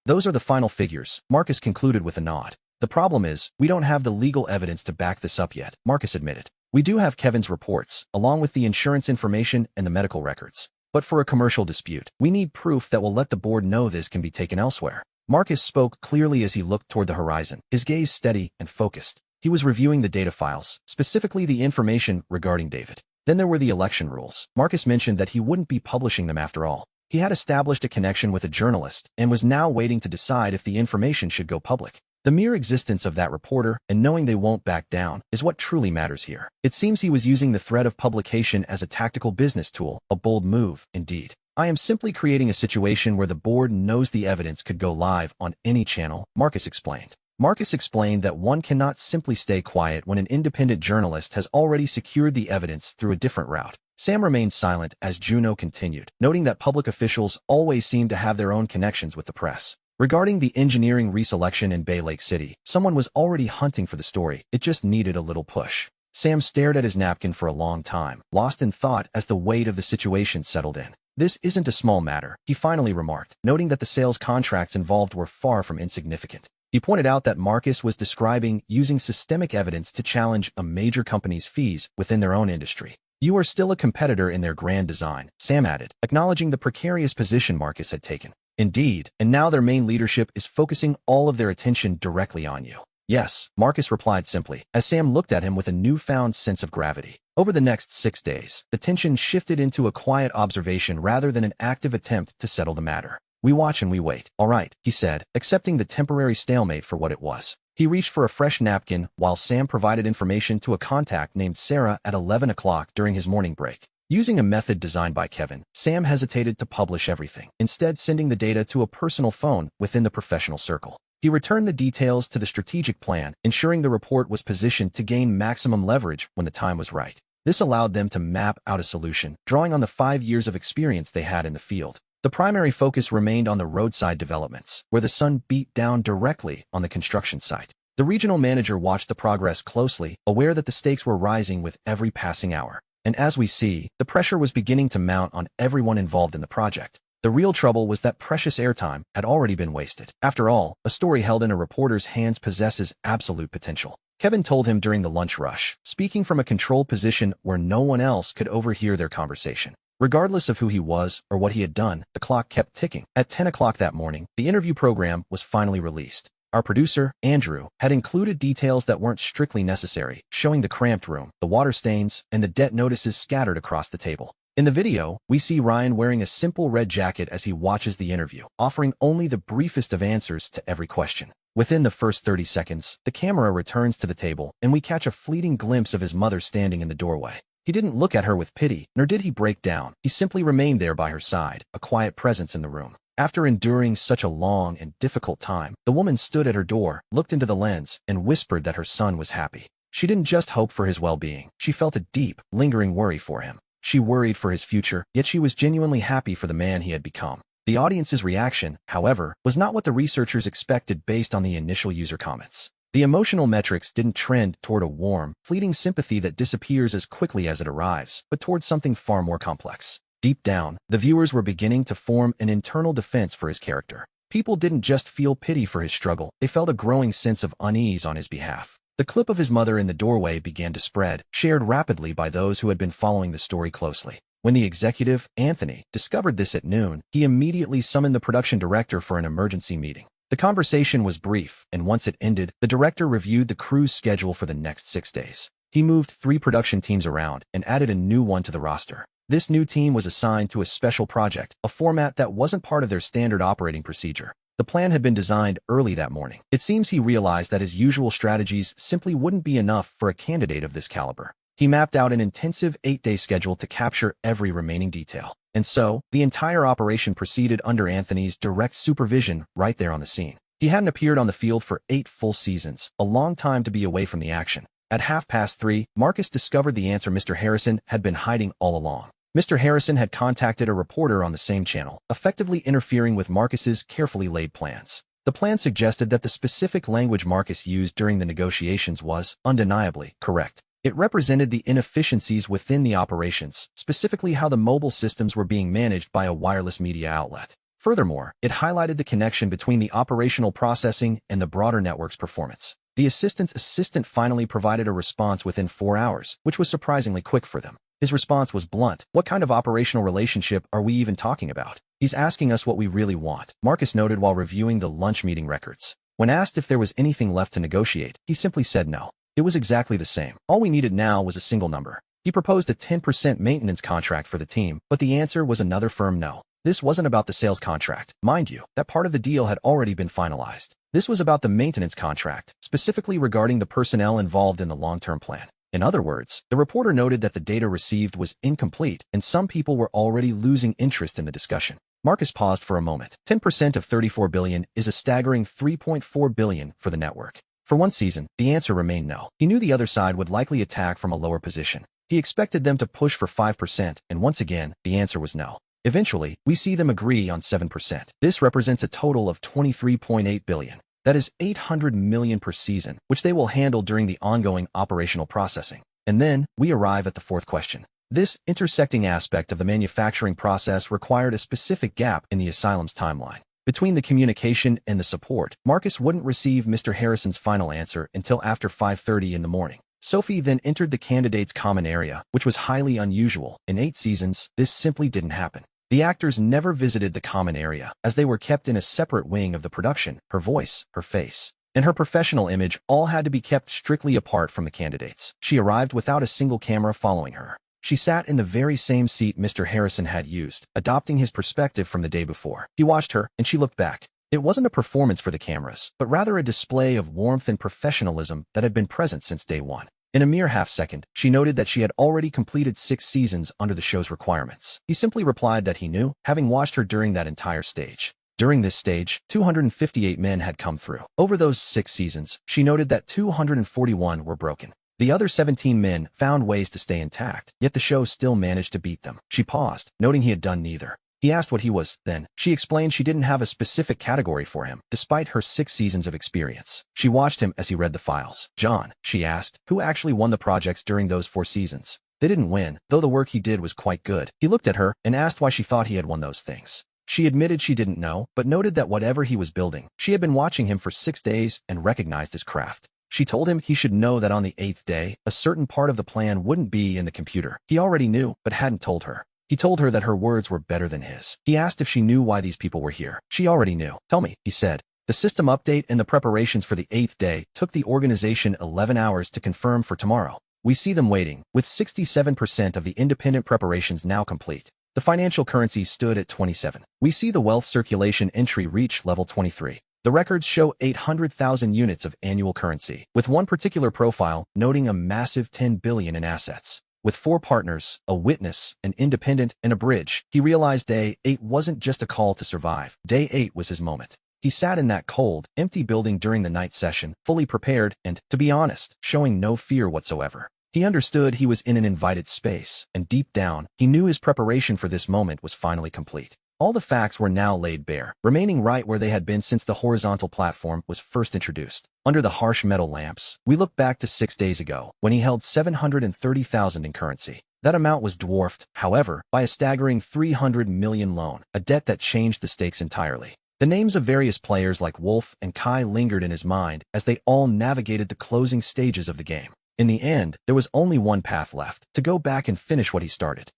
Those are the final figures, Marcus concluded with a nod. The problem is, we don't have the legal evidence to back this up yet, Marcus admitted. We do have Kevin's reports, along with the insurance information and the medical records. But for a commercial dispute, we need proof that will let the board know this can be taken elsewhere. Marcus spoke clearly as he looked toward the horizon, his gaze steady and focused. He was reviewing the data files, specifically the information regarding David. Then there were the election rules. Marcus mentioned that he wouldn't be publishing them after all. He had established a connection with a journalist and was now waiting to decide if the information should go public. The mere existence of that reporter and knowing they won't back down is what truly matters here. It seems he was using the threat of publication as a tactical business tool, a bold move, indeed. I am simply creating a situation where the board knows the evidence could go live on any channel, Marcus explained. Marcus explained that one cannot simply stay quiet when an independent journalist has already secured the evidence through a different route. Sam remained silent as Juno continued, noting that public officials always seem to have their own connections with the press. Regarding the engineering reselection in Bay Lake City, someone was already hunting for the story. It just needed a little push. Sam stared at his napkin for a long time, lost in thought as the weight of the situation settled in. This isn't a small matter, he finally remarked, noting that the sales contracts involved were far from insignificant. He pointed out that Marcus was describing using systemic evidence to challenge a major company's fees within their own industry. You are still a competitor in their grand design, Sam added, acknowledging the precarious position Marcus had taken. Indeed, and now their main leadership is focusing all of their attention directly on you. Yes, Marcus replied simply, as Sam looked at him with a newfound sense of gravity. Over the next 6 days, the tension shifted into a quiet observation rather than an active attempt to settle the matter. We watch and we wait. All right, he said, accepting the temporary stalemate for what it was. He reached for a fresh napkin while Sam provided information to a contact named Sarah at 11 o'clock during his morning break. Using a method designed by Kevin, Sam hesitated to publish everything, instead sending the data to a personal phone within the professional circle. He returned the details to the strategic plan, ensuring the report was positioned to gain maximum leverage when the time was right. This allowed them to map out a solution, drawing on the 5 years of experience they had in the field. The primary focus remained on the roadside developments, where the sun beat down directly on the construction site. The regional manager watched the progress closely, aware that the stakes were rising with every passing hour. And as we see, the pressure was beginning to mount on everyone involved in the project. The real trouble was that precious airtime had already been wasted. After all, a story held in a reporter's hands possesses absolute potential. Kevin told him during the lunch rush, speaking from a controlled position where no one else could overhear their conversation. Regardless of who he was or what he had done, the clock kept ticking. At 10 o'clock that morning, the interview program was finally released. Our producer, Andrew, had included details that weren't strictly necessary, showing the cramped room, the water stains, and the debt notices scattered across the table. In the video, we see Ryan wearing a simple red jacket as he watches the interview, offering only the briefest of answers to every question. Within the first 30 seconds, the camera returns to the table, and we catch a fleeting glimpse of his mother standing in the doorway. He didn't look at her with pity, nor did he break down. He simply remained there by her side, a quiet presence in the room. After enduring such a long and difficult time, the woman stood at her door, looked into the lens, and whispered that her son was happy. She didn't just hope for his well-being. She felt a deep, lingering worry for him. She worried for his future, yet she was genuinely happy for the man he had become. The audience's reaction, however, was not what the researchers expected based on the initial user comments. The emotional metrics didn't trend toward a warm, fleeting sympathy that disappears as quickly as it arrives, but towards something far more complex. Deep down, the viewers were beginning to form an internal defense for his character. People didn't just feel pity for his struggle, they felt a growing sense of unease on his behalf. The clip of his mother in the doorway began to spread, shared rapidly by those who had been following the story closely. When the executive, Anthony, discovered this at noon, he immediately summoned the production director for an emergency meeting. The conversation was brief, and once it ended, the director reviewed the crew's schedule for the next 6 days. He moved 3 production teams around and added a new one to the roster. This new team was assigned to a special project, a format that wasn't part of their standard operating procedure. The plan had been designed early that morning. It seems he realized that his usual strategies simply wouldn't be enough for a candidate of this caliber. He mapped out an intensive 8-day schedule to capture every remaining detail. And so, the entire operation proceeded under Anthony's direct supervision right there on the scene. He hadn't appeared on the field for 8 full seasons, a long time to be away from the action. At 3:30, Marcus discovered the answer Mr. Harrison had been hiding all along. Mr. Harrison had contacted a reporter on the same channel, effectively interfering with Marcus's carefully laid plans. The plan suggested that the specific language Marcus used during the negotiations was, undeniably, correct. It represented the inefficiencies within the operations, specifically how the mobile systems were being managed by a wireless media outlet. Furthermore, it highlighted the connection between the operational processing and the broader network's performance. The assistant's assistant finally provided a response within 4 hours, which was surprisingly quick for them. His response was blunt. What kind of operational relationship are we even talking about? He's asking us what we really want, Marcus noted while reviewing the lunch meeting records. When asked if there was anything left to negotiate, he simply said no. It was exactly the same. All we needed now was a single number. He proposed a 10% maintenance contract for the team, but the answer was another firm no. This wasn't about the sales contract. Mind you, that part of the deal had already been finalized. This was about the maintenance contract, specifically regarding the personnel involved in the long-term plan. In other words, the reporter noted that the data received was incomplete, and some people were already losing interest in the discussion. Marcus paused for a moment. 10% of $34 billion is a staggering $3.4 billion for the network. For one season, the answer remained no. He knew the other side would likely attack from a lower position. He expected them to push for 5%, and once again, the answer was no. Eventually, we see them agree on 7%. This represents a total of $23.8 billion. That is $800 million per season, which they will handle during the ongoing operational processing. And then, we arrive at the fourth question. This intersecting aspect of the manufacturing process required a specific gap in the asylum's timeline. Between the communication and the support, Marcus wouldn't receive Mr. Harrison's final answer until after 5:30 in the morning. Sophie then entered the candidate's common area, which was highly unusual. In 8 seasons, this simply didn't happen. The actors never visited the common area, as they were kept in a separate wing of the production. Her voice, her face, and her professional image all had to be kept strictly apart from the candidates. She arrived without a single camera following her. She sat in the very same seat Mr. Harrison had used, adopting his perspective from the day before. He watched her, and she looked back. It wasn't a performance for the cameras, but rather a display of warmth and professionalism that had been present since day one. In a mere half-second, she noted that she had already completed 6 seasons under the show's requirements. He simply replied that he knew, having watched her during that entire stage. During this stage, 258 men had come through. Over those 6 seasons, she noted that 241 were broken. The other 17 men found ways to stay intact, yet the show still managed to beat them. She paused, noting he had done neither. He asked what he was, then. She explained she didn't have a specific category for him, despite her 6 seasons of experience. She watched him as he read the files. John, she asked, who actually won the projects during those 4 seasons? They didn't win, though the work he did was quite good. He looked at her and asked why she thought he had won those things. She admitted she didn't know, but noted that whatever he was building, she had been watching him for 6 days and recognized his craft. She told him he should know that on the 8th day, a certain part of the plan wouldn't be in the computer. He already knew, but hadn't told her. He told her that her words were better than his. He asked if she knew why these people were here. She already knew. Tell me, he said. The system update and the preparations for the 8th day took the organization 11 hours to confirm for tomorrow. We see them waiting, with 67% of the independent preparations now complete. The financial currency stood at 27. We see the wealth circulation entry reach level 23. The records show 800,000 units of annual currency, with one particular profile noting a massive 10 billion in assets. With 4 partners, a witness, an independent, and a bridge, he realized Day 8 wasn't just a call to survive. Day 8 was his moment. He sat in that cold, empty building during the night session, fully prepared and, to be honest, showing no fear whatsoever. He understood he was in an invited space, and deep down, he knew his preparation for this moment was finally complete. All the facts were now laid bare, remaining right where they had been since the horizontal platform was first introduced. Under the harsh metal lamps, we look back to 6 days ago, when he held 730,000 in currency. That amount was dwarfed, however, by a staggering 300 million loan, a debt that changed the stakes entirely. The names of various players like Wolf and Kai lingered in his mind as they all navigated the closing stages of the game. In the end, there was only one path left, to go back and finish what he started.